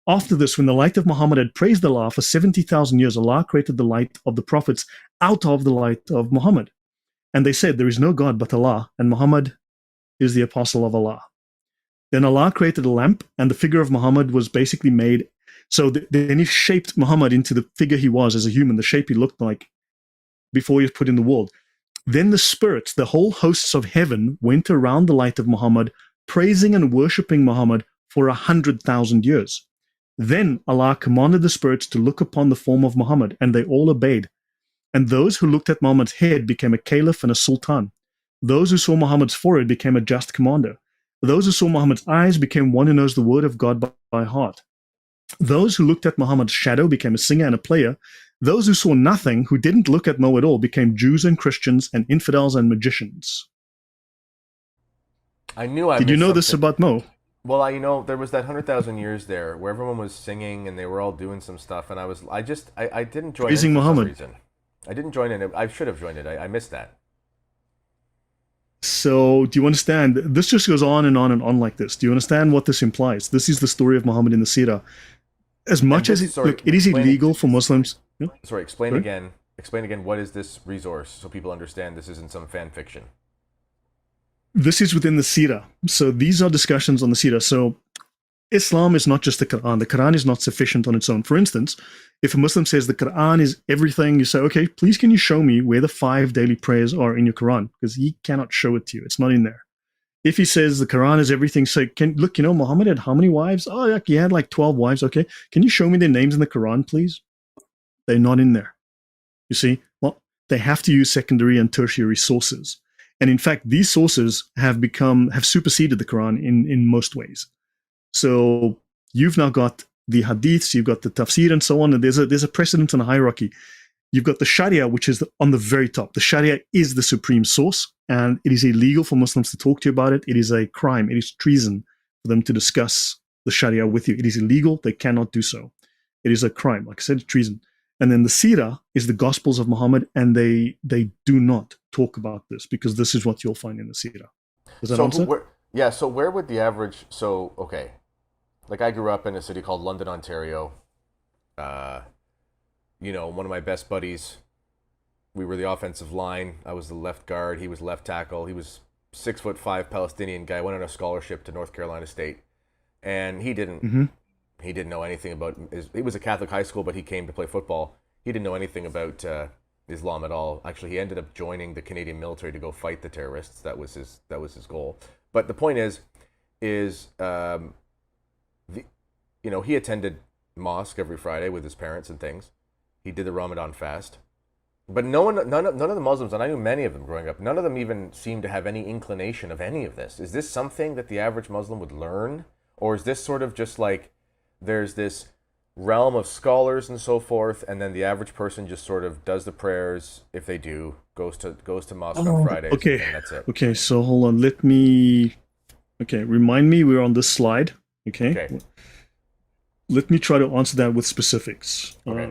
After this, when the light of Muhammad had praised Allah for 70,000 years, Allah created the light of the prophets out of the light of Muhammad. And they said, there is no God but Allah, and Muhammad is the apostle of Allah. Then Allah created a lamp, and the figure of Muhammad was basically made. So then he shaped Muhammad into the figure he was as a human, the shape he looked like before he was put in the world. Then the spirits, the whole hosts of heaven, went around the light of Muhammad, praising and worshipping Muhammad for 100,000 years. Then Allah commanded the spirits to look upon the form of Muhammad, and they all obeyed. And those who looked at Muhammad's head became a caliph and a sultan. Those who saw Muhammad's forehead became a just commander. Those who saw Muhammad's eyes became one who knows the word of God by heart. Those who looked at Muhammad's shadow became a singer and a player. Those who saw nothing, who didn't look at Mo at all, became Jews and Christians and infidels and magicians. I knew I Did you missed know something. this about Mo? Well, there was that 100,000 years there where everyone was singing and they were all doing some stuff, and I didn't join Praising in for Muhammad. some reason. I didn't join in. I should have joined it. I missed that. So, do you understand? This just goes on and on and on like this. Do you understand what this implies? This is the story of Muhammad in the Sirah. As much as it is illegal for Muslims. Sorry, explain again. Explain again. What is this resource so people understand this isn't some fan fiction? This is within the Sirah. So these are discussions on the Sirah. So Islam is not just the Quran. The Quran is not sufficient on its own. For instance, if a Muslim says the Quran is everything, you say, okay, please can you show me where the 5 daily prayers are in your Quran? Because he cannot show it to you. It's not in there. If he says the Quran is everything, so look, Muhammad had how many wives? Oh, yeah, he had like 12 wives. Okay. Can you show me their names in the Quran, please? They're not in there. You see? Well, they have to use secondary and tertiary sources. And in fact, these sources have superseded the Quran in most ways. So you've now got the hadiths, you've got the tafsir and so on, and there's a precedent and a hierarchy. You've got the Sharia, which is on the very top. The Sharia is the supreme source, and it is illegal for Muslims to talk to you about it. It is a crime. It is treason for them to discuss the Sharia with you. It is illegal. They cannot do so. It is a crime. Like I said, treason. And then the Sirah is the Gospels of Muhammad, and they do not talk about this because this is what you'll find in the Sirah. Does that answer? So where would the average... So, okay. Like, I grew up in a city called London, Ontario. One of my best buddies, we were the offensive line. I was the left guard. He was left tackle. He was 6'5" Palestinian guy. Went on a scholarship to North Carolina State, and he didn't know anything about. It was a Catholic high school, but he came to play football. He didn't know anything about Islam at all. Actually, he ended up joining the Canadian military to go fight the terrorists. That was his goal. But the point is he attended mosque every Friday with his parents and things. He did the Ramadan fast. But none of the Muslims, and I knew many of them growing up, none of them even seemed to have any inclination of any of this. Is this something that the average Muslim would learn? Or is this sort of just like there's this realm of scholars and so forth, and then the average person just sort of does the prayers, if they do, goes to mosque on Fridays, okay. And that's it. Okay, so hold on. Remind me we're on this slide. Okay. Let me try to answer that with specifics. Okay.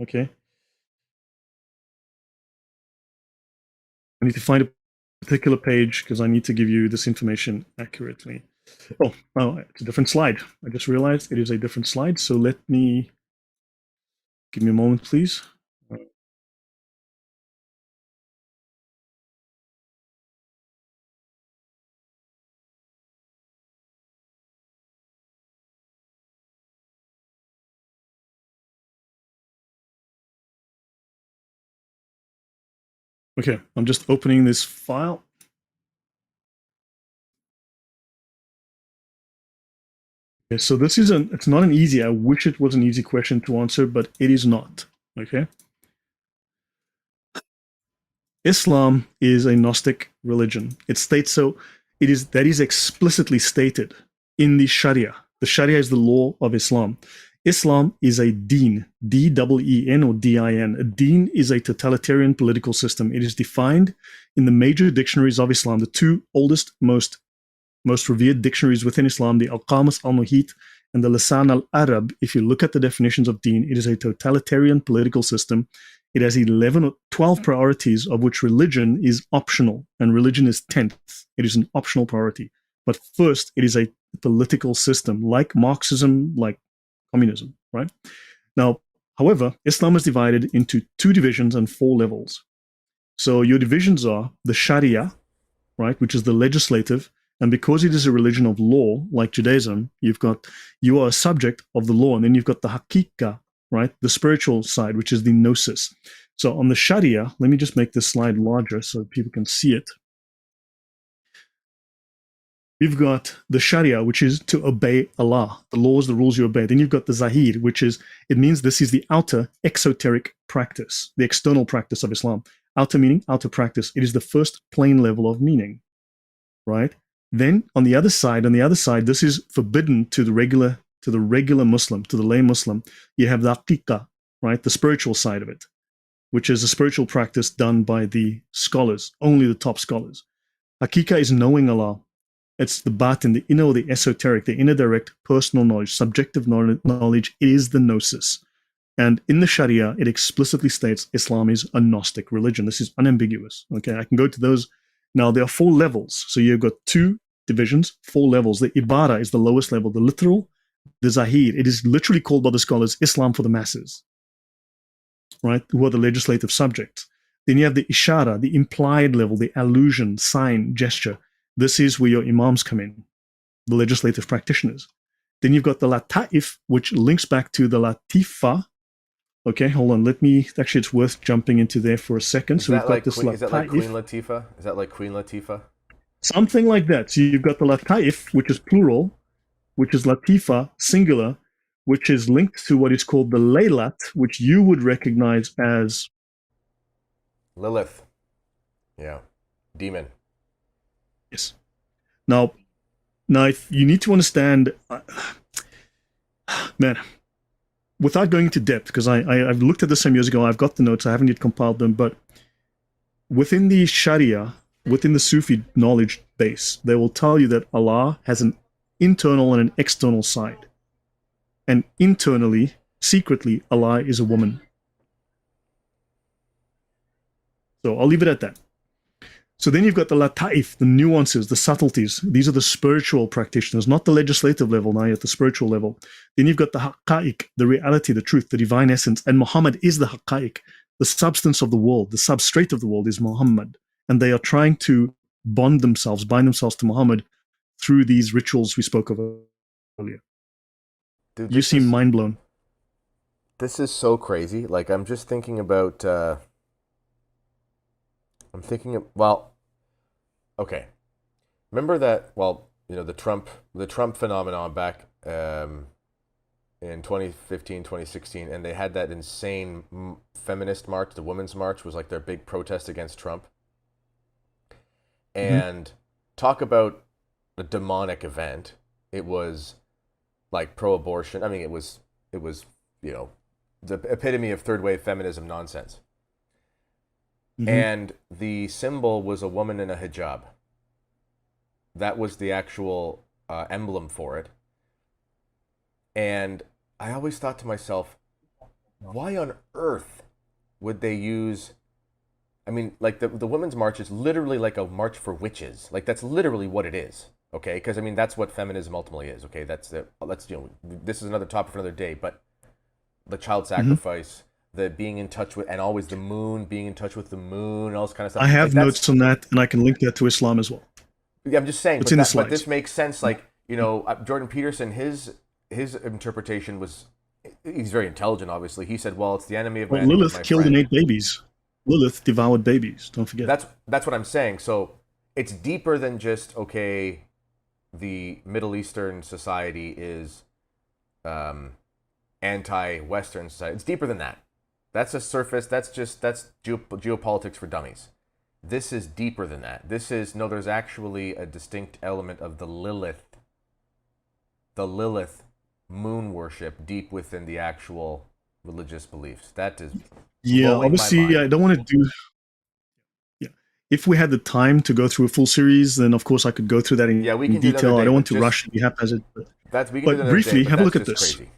Okay. I need to find a particular page because I need to give you this information accurately. Oh, it's a different slide. I just realized it is a different slide. So give me a moment, please. Okay, I'm just opening this file. Okay, so it's not an easy, I wish it was an easy question to answer, but it is not, okay? Islam is a Gnostic religion. It states so, that is explicitly stated in the Sharia. The Sharia is the law of Islam. Islam is a deen, D-E-E-N or D-I-N. A deen is a totalitarian political system. It is defined in the major dictionaries of Islam, the 2 oldest, most revered dictionaries within Islam, the Al-Qamus al-Muhit and the Lisan al-Arab. If you look at the definitions of deen, it is a totalitarian political system. It has 11 or 12 priorities, of which religion is optional, and religion is 10th. It is an optional priority. But first, it is a political system, like Marxism, like communism, right? Now, however, Islam is divided into 2 divisions and 4 levels. So your divisions are the Sharia, right, which is the legislative, and because it is a religion of law, like Judaism, you are a subject of the law, and then you've got the Haqiqah, right, the spiritual side, which is the Gnosis. So on the Sharia, let me just make this slide larger so people can see it. We've got the Sharia, which is to obey Allah, the laws, the rules you obey. Then you've got the Zahir, which is, it means this is the outer exoteric practice, the external practice of Islam. Outer meaning, outer practice. It is the first plane level of meaning, right? Then on the other side, this is forbidden to the regular Muslim, to the lay Muslim. You have the Aqiqah, right? The spiritual side of it, which is a spiritual practice done by the scholars, only the top scholars. Aqiqah is knowing Allah. It's the batin, the inner or the esoteric, the inner direct personal knowledge, subjective knowledge is the gnosis. And in the Sharia, it explicitly states Islam is a Gnostic religion. This is unambiguous. Okay, I can go to those. Now, there are 4 levels. So you've got 2 divisions, 4 levels. The Ibara is the lowest level, the literal, the Zahir. It is literally called by the scholars Islam for the masses, right? Who are the legislative subjects. Then you have the Ishara, the implied level, the allusion, sign, gesture. This is where your imams come in, the legislative practitioners. Then you've got the Lataif, which links back to the Latifa. Okay, hold on. Actually, it's worth jumping into there for a second. So we've got this Lataif. Is that like Queen Latifah? Is that like Queen Latifah? Something like that. So you've got the Lataif, which is plural, which is Latifa, singular, which is linked to what is called the Laylat, which you would recognize as Lilith. Yeah. Demon. Yes. Now, if you need to understand, man, without going into depth, because I've looked at this some years ago, I've got the notes, I haven't yet compiled them, but within the Sharia, within the Sufi knowledge base, they will tell you that Allah has an internal and an external side. And internally, secretly, Allah is a woman. So I'll leave it at that. So then you've got the lataif, the nuances, the subtleties. These are the spiritual practitioners, not the legislative level, now you're at the spiritual level. Then you've got the haqqa'iq, the reality, the truth, the divine essence. And Muhammad is the haqqa'iq. The substance of the world, the substrate of the world is Muhammad. And they are trying to bind themselves to Muhammad through these rituals we spoke of earlier. Dude, you seem mind blown. This is so crazy. Like, I'm just thinking about... okay. Remember that, the Trump phenomenon back in 2015, 2016, and they had that insane feminist march, the Women's March was like their big protest against Trump. And talk about a demonic event. It was like pro-abortion. I mean, it was, the epitome of third wave feminism nonsense. And the symbol was a woman in a hijab. That was the actual emblem for it. And I always thought to myself, why on earth would they use... I mean, like, the Women's March is literally like a march for witches. Like, that's literally what it is, okay? Because, I mean, that's what feminism ultimately is, okay? This is another topic for another day, but the child sacrifice... the being in touch with, and always the moon, being in touch with the moon, and all this kind of stuff. I have notes on that, and I can link that to Islam as well. Yeah, I'm just saying, but this makes sense. Like, Jordan Peterson, his interpretation was, he's very intelligent, obviously. He said, well, it's the enemy of my enemy. Lilith killed and ate babies. Lilith devoured babies, don't forget. That's what I'm saying. So it's deeper than just, okay, the Middle Eastern society is anti-Western society. It's deeper than that. That's a surface, that's geopolitics for dummies. This is deeper than that. There's actually a distinct element of the Lilith moon worship deep within the actual religious beliefs. That is obviously I don't want to do... Yeah. If we had the time to go through a full series, then of course I could go through that in detail. I don't want to rush and be haphazard. But briefly, have a look at this. Crazy.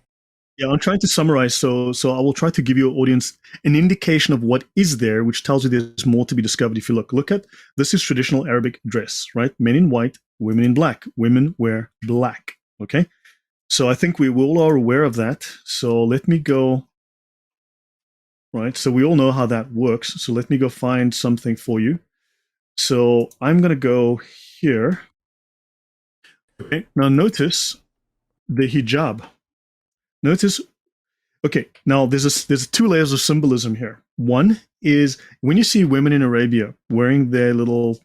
Yeah, I'm trying to summarize, so I will try to give your audience an indication of what is there, which tells you there's more to be discovered if you look at, this is traditional Arabic dress, right? Men in white, women in black. Women wear black, okay? So I think we all are aware of that. So let me go, right? So we all know how that works. So let me go find something for you. So I'm going to go here. Okay, now notice the hijab. Notice, okay, now there's 2 layers of symbolism here. One is when you see women in Arabia wearing their little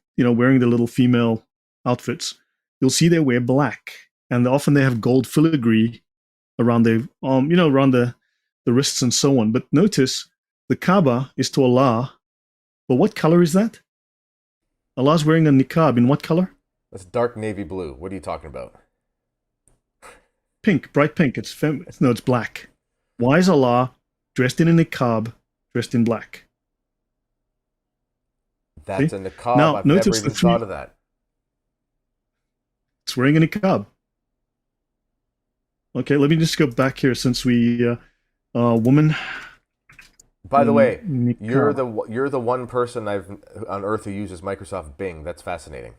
female outfits, you'll see they wear black, and often they have gold filigree around their around the wrists and so on. But notice the Kaaba is to Allah, but what color is that? Allah's wearing a niqab in what color? That's dark navy blue. What are you talking about? Pink, bright pink. It's black. Why is Allah dressed in a niqab, dressed in black? That's See? a niqab. Now, I've never notice even the three. thought of that. It's wearing a niqab. Okay, let me just go back here since we woman. By the way, niqab. you're the one person I've on earth who uses Microsoft Bing. That's fascinating.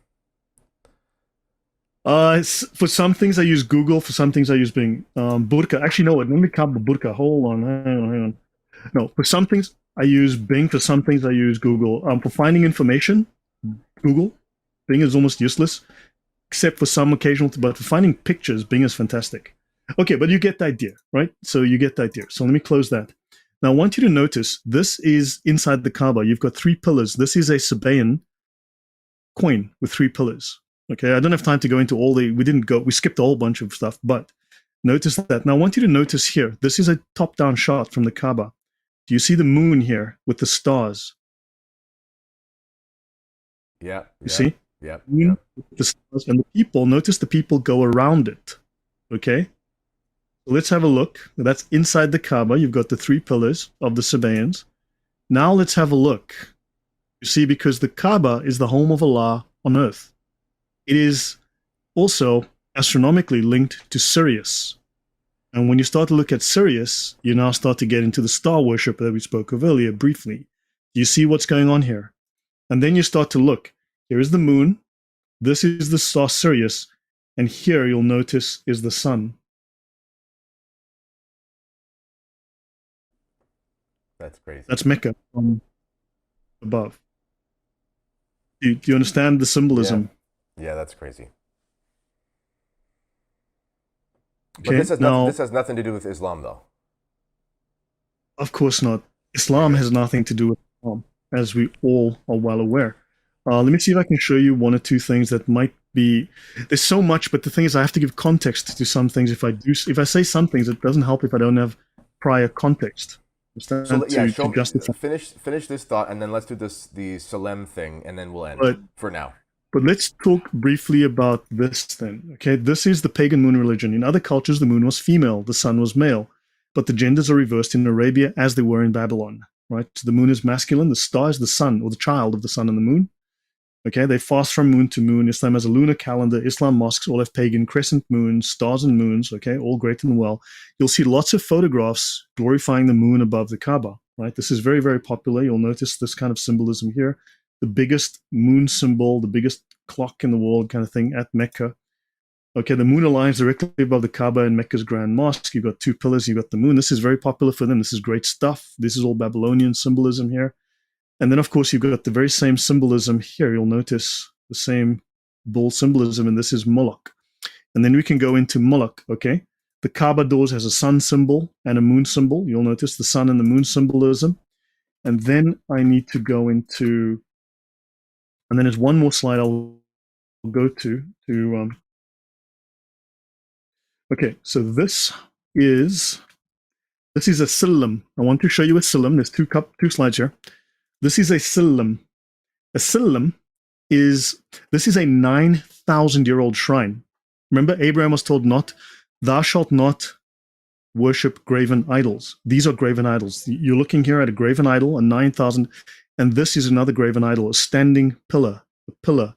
For some things I use Google. For some things I use Bing. Burqa. Actually, no. Let me count the burqa. Hold on. Hang on. No, for some things I use Bing. For some things I use Google. For finding information, Google. Bing is almost useless, except for some occasional. But for finding pictures, Bing is fantastic. Okay, but you get the idea, right? So you get the idea. So let me close that. Now I want you to notice this is inside the Kaaba. You've got 3 pillars. This is a Sabaean coin with 3 pillars. Okay, I don't have time to go into all we skipped a whole bunch of stuff, but notice that. Now I want you to notice here, this is a top-down shot from the Kaaba. Do you see the moon here with the stars? Yeah. You see? Yeah. Moon with the stars, and notice the people go around it. Okay? So let's have a look. That's inside the Kaaba. You've got the 3 pillars of the Sabaeans. Now let's have a look. You see, because the Kaaba is the home of Allah on earth. It is also astronomically linked to Sirius. And when you start to look at Sirius, you now start to get into the star worship that we spoke of earlier briefly. You see what's going on here. And then you start to look. Here is the moon. This is the star Sirius. And here you'll notice is the sun. That's crazy. That's Mecca from above. Do you understand the symbolism? Yeah, that's crazy. Okay, But this has nothing to do with Islam, though. Of course not. Islam has nothing to do with Islam, as we all are well aware. Let me see if I can show you 1 or 2 things that might be. There's so much, but the thing is, I have to give context to some things. If I say some things, it doesn't help if I don't have prior context. So finish this thought, and then let's do the Salem thing, and then we'll end for now. But let's talk briefly about this then. Okay, this is the pagan moon religion. In other cultures, the moon was female, the sun was male, but the genders are reversed in Arabia as they were in Babylon. Right, so the moon is masculine, the star is the sun, or the child of the sun and the moon. Okay, they fast from moon to moon. Islam has a lunar calendar. Islam mosques all have pagan crescent moons, stars and moons. Okay, all great and well. You'll see lots of photographs glorifying the moon above the Kaaba. Right, this is very, very popular. You'll notice this kind of symbolism here. The biggest moon symbol, the biggest clock in the world kind of thing at Mecca. Okay, the moon aligns directly above the Kaaba in Mecca's Grand Mosque. You've got 2 pillars, you've got the moon. This is very popular for them. This is great stuff. This is all Babylonian symbolism here. And then, of course, you've got the very same symbolism here. You'll notice the same bull symbolism, and this is Moloch. And then we can go into Moloch, okay? The Kaaba doors has a sun symbol and a moon symbol. You'll notice the sun and the moon symbolism. And then I need to go into, and then there's one more slide I'll go to okay, so this is a Silam. I want to show you a Silam. There's two slides here. This is a Silam. A Silam is a 9,000-year-old shrine. Remember, Abraham was told thou shalt not worship graven idols. These are graven idols. You're looking here at a graven idol, a 9,000, and this is another graven idol, a standing pillar, a pillar.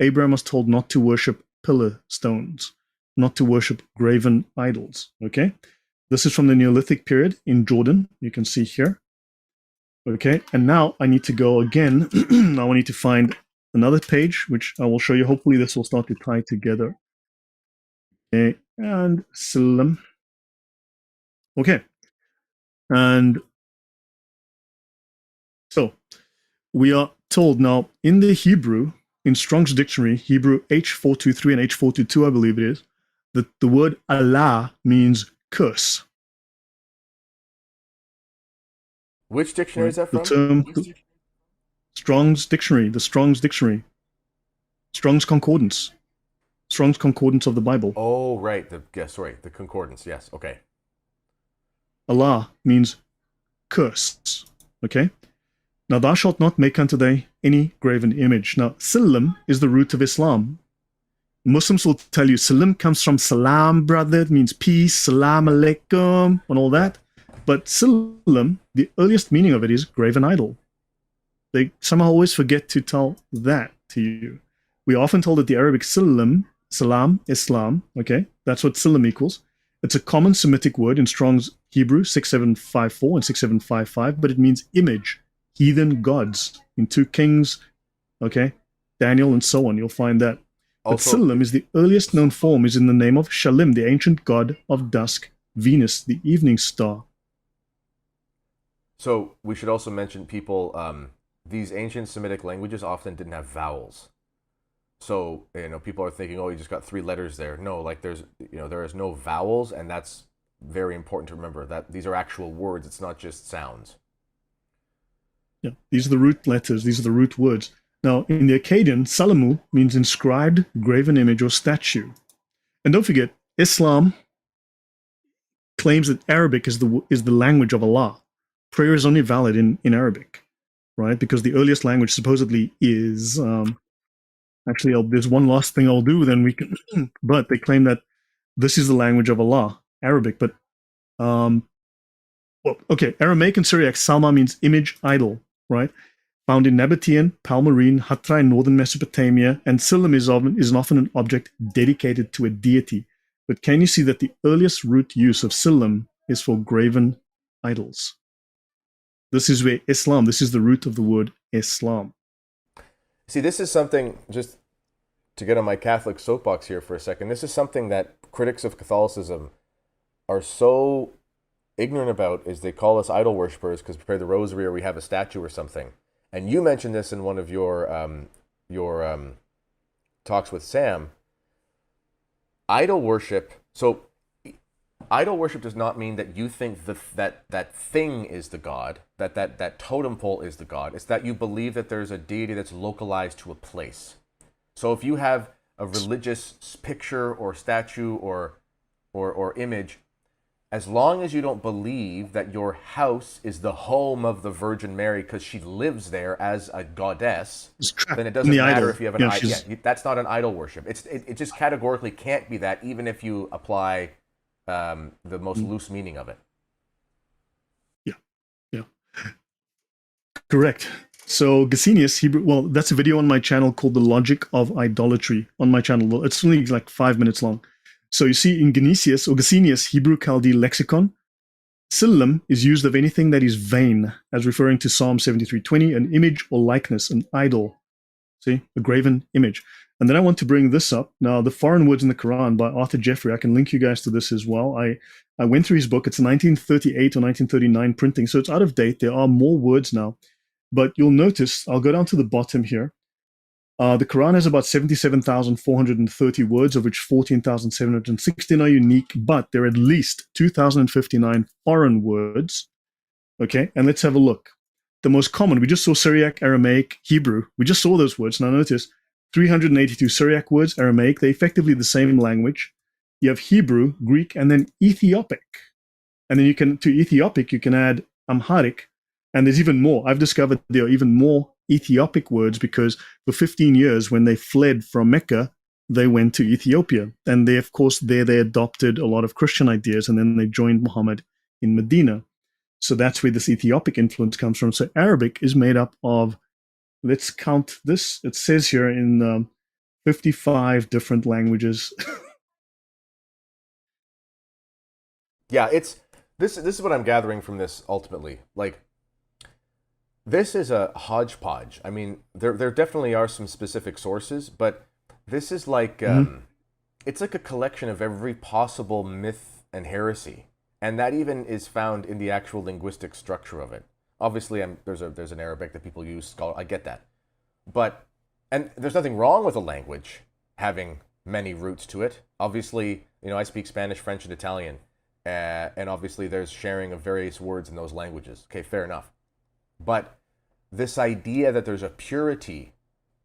Abraham was told not to worship pillar stones, not to worship graven idols, okay? This is from the Neolithic period in Jordan, you can see here. Okay, and now I need to go again. Now I need to find another page, which I will show you. Hopefully this will start to tie together. Okay, and Salam. Okay, and so we are told now in the Hebrew, in Strong's dictionary, Hebrew H423 and H422, I believe it is, that the word Allah means curse. Which dictionary is that from? The term Strong's dictionary, the Strong's dictionary, Strong's concordance. Strong's Concordance of the Bible. Oh, right. The concordance. Yes. Okay. Allah means curse. Okay? Now, thou shalt not make unto thee any graven image. Now, Salam is the root of Islam. Muslims will tell you Salam comes from salam, brother. It means peace, salam alaikum, and all that. But Salam, the earliest meaning of it is graven idol. They somehow always forget to tell that to you. We are often told that the Arabic salam, Islam, okay, that's what salam equals. It's a common Semitic word in Strong's Hebrew 6754 and 6755, but it means image, heathen gods. In 2 Kings, okay, Daniel, and so on, you'll find that. But Salam is the earliest known form, is in the name of Shalim, the ancient god of dusk, Venus, the evening star. So we should also mention people, these ancient Semitic languages often didn't have vowels. So, people are thinking, oh, you just got 3 letters there. No, like there is no vowels, and that's very important to remember, that these are actual words. It's not just sounds. Yeah, these are the root letters. These are the root words. Now, in the Akkadian, Salamu means inscribed, graven image, or statue. And don't forget, Islam claims that Arabic is the language of Allah. Prayer is only valid in Arabic, right? Because the earliest language supposedly is... actually, there's one last thing I'll do, then we can... but they claim that this is the language of Allah, Arabic. But, Aramaic and Syriac, Salma means image, idol, right? Found in Nabatean, Palmyrene, Hatra in northern Mesopotamia, and Salam is often an object dedicated to a deity. But can you see that the earliest root use of Salam is for graven idols? This is where Islam, this is the root of the word Islam. See, this is something, just to get on my Catholic soapbox here for a second, this is something that critics of Catholicism are so ignorant about, is they call us idol worshippers because we pray the rosary or we have a statue or something. And you mentioned this in one of your talks with Sam. Idol worship. So, idol worship does not mean that you think that thing is the god, that totem pole is the god. It's that you believe that there's a deity that's localized to a place. So, if you have a religious picture or statue or image, as long as you don't believe that your house is the home of the Virgin Mary because she lives there as a goddess, then it doesn't matter if you have an idol. Yeah, that's not an idol worship. It just categorically can't be that, even if you apply the most loose meaning of it. Yeah. Correct. So Gesenius, Hebrew, that's a video on my channel called The Logic of Idolatry on my channel. It's only like 5 minutes long. So you see in Gesenius, Hebrew Chaldee lexicon, Salam is used of anything that is vain, as referring to Psalm 73:20, an image or likeness, an idol. See, a graven image. And then I want to bring this up. Now, The Foreign Words in the Quran by Arthur Jeffrey, I can link you guys to this as well. I went through his book. It's a 1938 or 1939 printing, so it's out of date. There are more words now. But you'll notice, I'll go down to the bottom here. The Quran has about 77,430 words, of which 14,716 are unique, but there are at least 2,059 foreign words. Okay, and let's have a look. The most common, we just saw Syriac, Aramaic, Hebrew. We just saw those words. Now notice, 382 Syriac words, Aramaic. They're effectively the same language. You have Hebrew, Greek, and then Ethiopic. And then to Ethiopic, you can add Amharic. And there's even more. I've discovered there are even more Ethiopic words because for 15 years, when they fled from Mecca, they went to Ethiopia. And they, of course, they adopted a lot of Christian ideas, and then they joined Muhammad in Medina. So that's where this Ethiopic influence comes from. So Arabic is made up of, let's count this. It says here in 55 different languages. Yeah, this is what I'm gathering from this ultimately. Like, this is a hodgepodge. I mean, there definitely are some specific sources, but this is like it's like a collection of every possible myth and heresy, and that even is found in the actual linguistic structure of it. Obviously, there's an Arabic that people use. I get that, and there's nothing wrong with a language having many roots to it. Obviously, I speak Spanish, French, and Italian, and obviously there's sharing of various words in those languages. Okay, fair enough. But this idea that there's a purity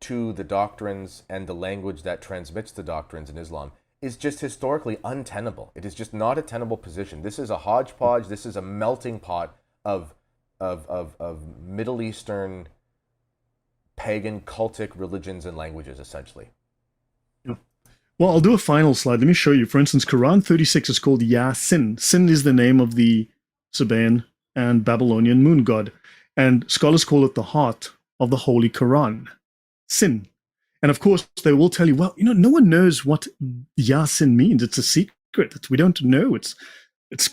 to the doctrines and the language that transmits the doctrines in Islam is just historically untenable. It is just not a tenable position. This is a hodgepodge. This is a melting pot of Middle Eastern pagan cultic religions and languages, essentially. Yeah. Well, I'll do a final slide. Let me show you. For instance, Quran 36 is called Yasin. Sin is the name of the Sabaean and Babylonian moon god. And scholars call it the heart of the Holy Quran. Sin. And of course, they will tell you, well, no one knows what Yasin means. It's a secret. We don't know.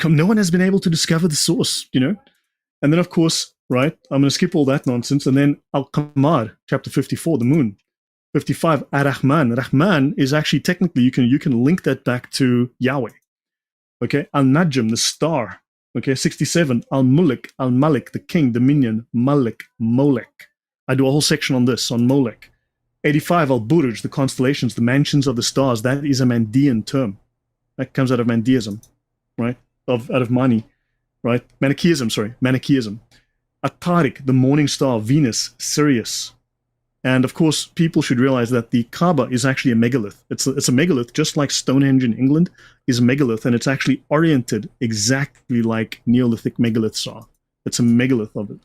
No one has been able to discover the source, And then, of course, right, I'm going to skip all that nonsense. And then Al-Qamar, chapter 54, the moon. 55, Ar-Rahman. Rahman is actually technically, you can link that back to Yahweh. Okay, Al-Najm, the star. Okay, 67, Al-Mulk, Al-Malik, the king, dominion, Malik, Molek. I do a whole section on this, on Molek. 85, Al-Buruj, the constellations, the mansions of the stars. That is a Mandean term. That comes out of Mandeism, right? Out of Mani, right? Manichaeism. At-Tariq, the morning star, Venus, Sirius. And of course, people should realize that the Kaaba is actually a megalith. It's a megalith, just like Stonehenge in England is a megalith, and it's actually oriented exactly like Neolithic megaliths are. It's a megalith of it.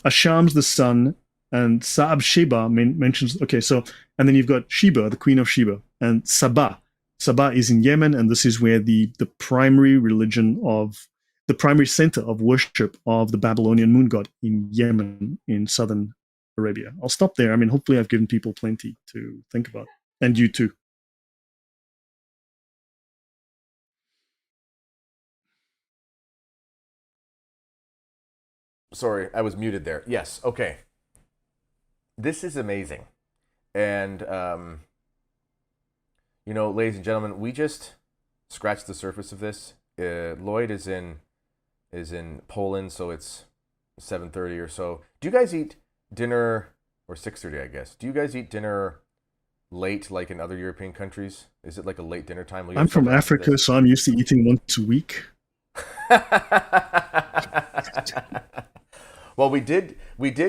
Asham's the sun, and Saab Sheba mentions, okay, so, and then you've got Sheba, the queen of Sheba, and Saba. Saba is in Yemen, and this is where the primary the primary center of worship of the Babylonian moon god in Yemen, in southern Arabia. I'll stop there. Hopefully I've given people plenty to think about. And you too. Sorry, I was muted there. Yes, okay. This is amazing. And, ladies and gentlemen, we just scratched the surface of this. Lloyd is in Poland, so it's 7:30 or so. Do you guys eat dinner, or 6:30, I guess? Do you guys eat dinner late, like in other European countries? Is it like a late dinner time? I'm from Africa, so I'm used to eating once a week. Well, we did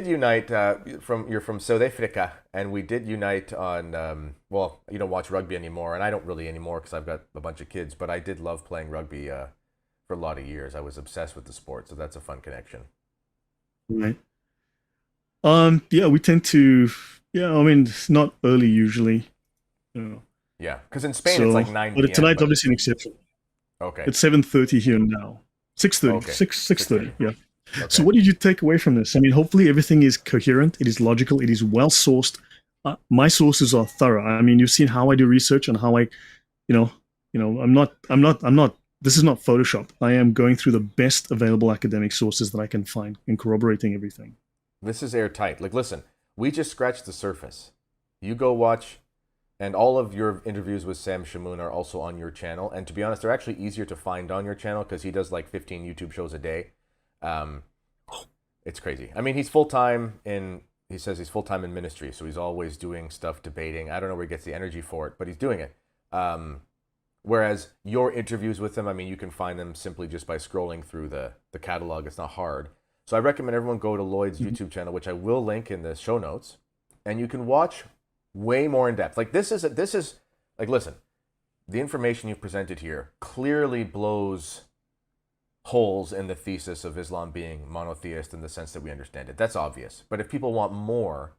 unite. You're from South Africa, and we did unite on. Well, you don't watch rugby anymore, and I don't really anymore because I've got a bunch of kids. But I did love playing rugby for a lot of years. I was obsessed with the sport, so that's a fun connection. Right. Yeah, we tend to. Yeah, it's not early usually. Yeah, because in Spain it's like 9 p.m. But tonight's obviously an exception. Okay. It's 7:30 here now. 6:30. Okay. 6:30. Yeah. Okay. So what did you take away from this? Hopefully everything is coherent. It is logical. It is well sourced. My sources are thorough. You've seen how I do research and how I, I'm not. This is not Photoshop. I am going through the best available academic sources that I can find and corroborating everything. This is airtight. Like, listen, we just scratched the surface. You go watch, and all of your interviews with Sam Shamoun are also on your channel. And to be honest, they're actually easier to find on your channel because he does like 15 YouTube shows a day. It's crazy. He's full-time he says he's full-time in ministry, so he's always doing stuff, debating. I don't know where he gets the energy for it, but he's doing it. Whereas your interviews with him, you can find them simply just by scrolling through the catalog. It's not hard. So I recommend everyone go to Lloyd's YouTube channel, which I will link in the show notes, and you can watch way more in depth. Like this is like, listen, the information you've presented here clearly blows holes in the thesis of Islam being monotheist in the sense that we understand it. That's obvious. But if people want more,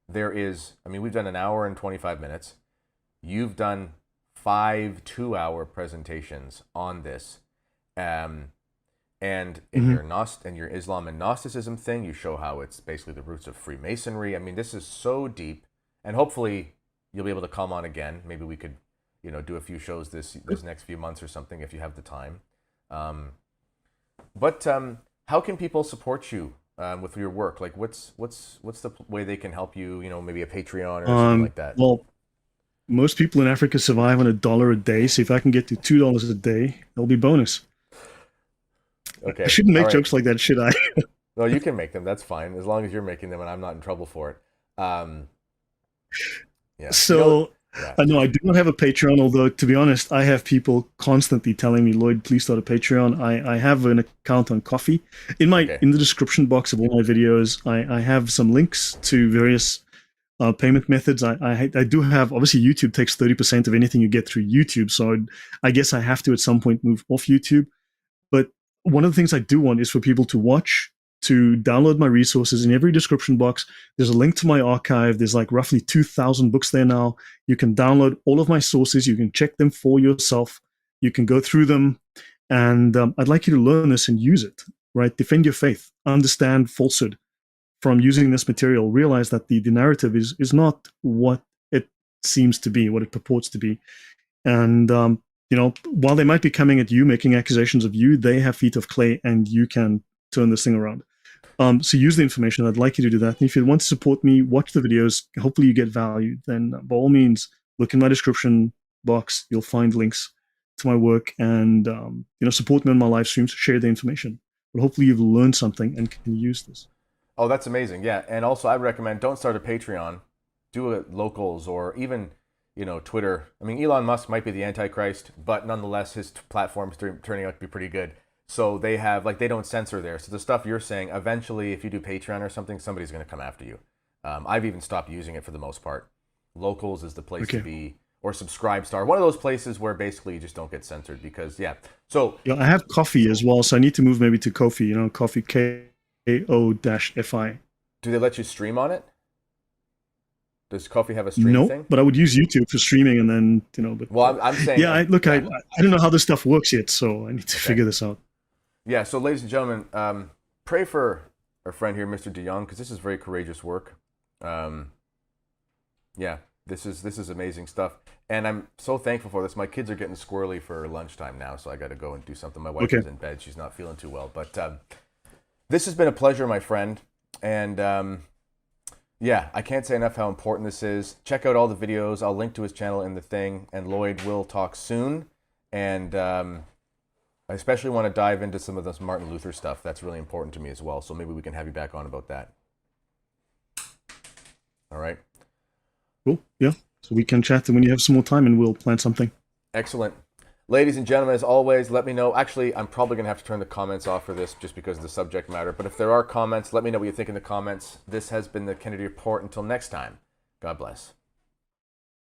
there is, we've done an hour and 25 minutes. You've done 5 2-hour presentations on this. And in your Islam and Gnosticism thing, you show how it's basically the roots of Freemasonry. This is so deep, and hopefully you'll be able to come on again. Maybe we could, do a few shows this next few months or something if you have the time. But how can people support you with your work? Like, what's the way they can help you? Maybe a Patreon or something like that. Well, most people in Africa survive on $1 a day. So if I can get to $2 a day, that'll be bonus. Okay. I shouldn't make jokes like that, should I? No, you can make them. That's fine, as long as you're making them and I'm not in trouble for it. Yeah. So, no, I do not have a Patreon, although, to be honest, I have people constantly telling me, Lloyd, please start a Patreon. I have an account on Coffee. In the description box of all my videos, I have some links to various payment methods. I do have, obviously YouTube takes 30% of anything you get through YouTube, so I guess I have to at some point move off YouTube. But one of the things I do want is for people to watch, to download my resources. In every description box, there's a link to my archive. There's like roughly 2,000 books there now. You can download all of my sources. You can check them for yourself. You can go through them. And I'd like you to learn this and use it, right? Defend your faith, understand falsehood from using this material. Realize that the narrative is not what it seems to be, what it purports to be. And while they might be coming at you, making accusations of you, they have feet of clay, and you can turn this thing around. So use the information. I'd like you to do that. And if you want to support me, watch the videos. Hopefully you get value. Then by all means, look in my description box. You'll find links to my work, and support me on my live streams. Share the information. But hopefully you've learned something and can use this. Oh, that's amazing. Yeah, and also I recommend don't start a Patreon. Do it locals or even Twitter. I mean, Elon Musk might be the Antichrist, but nonetheless, his platform's turning out to be pretty good. So they have, they don't censor there. So the stuff you're saying, eventually, if you do Patreon or something, somebody's going to come after you. I've even stopped using it for the most part. Locals is the place to be, or Subscribestar. One of those places where basically you just don't get censored because, yeah. So I have Coffee as well, so I need to move maybe to Ko-fi, Coffee, Ko-fi. Do they let you stream on it? Does Coffee have a stream thing? No, but I would use YouTube for streaming, and then But well, I'm saying. Yeah, I don't know how this stuff works yet, so I need to figure this out. Yeah. So, ladies and gentlemen, pray for our friend here, Mr. De Jong, because this is very courageous work. Yeah, this is amazing stuff, and I'm so thankful for this. My kids are getting squirrely for lunchtime now, so I got to go and do something. My wife is in bed; she's not feeling too well. But this has been a pleasure, my friend, and. Yeah, I can't say enough how important this is. Check out all the videos. I'll link to his channel in the thing. And Lloyd will talk soon. And I especially want to dive into some of this Martin Luther stuff. That's really important to me as well. So maybe we can have you back on about that. All right. Cool. Yeah. So we can chat when you have some more time, and we'll plan something. Excellent. Ladies and gentlemen, as always, let me know. Actually, I'm probably going to have to turn the comments off for this just because of the subject matter. But if there are comments, let me know what you think in the comments. This has been the Kennedy Report. Until next time, God bless.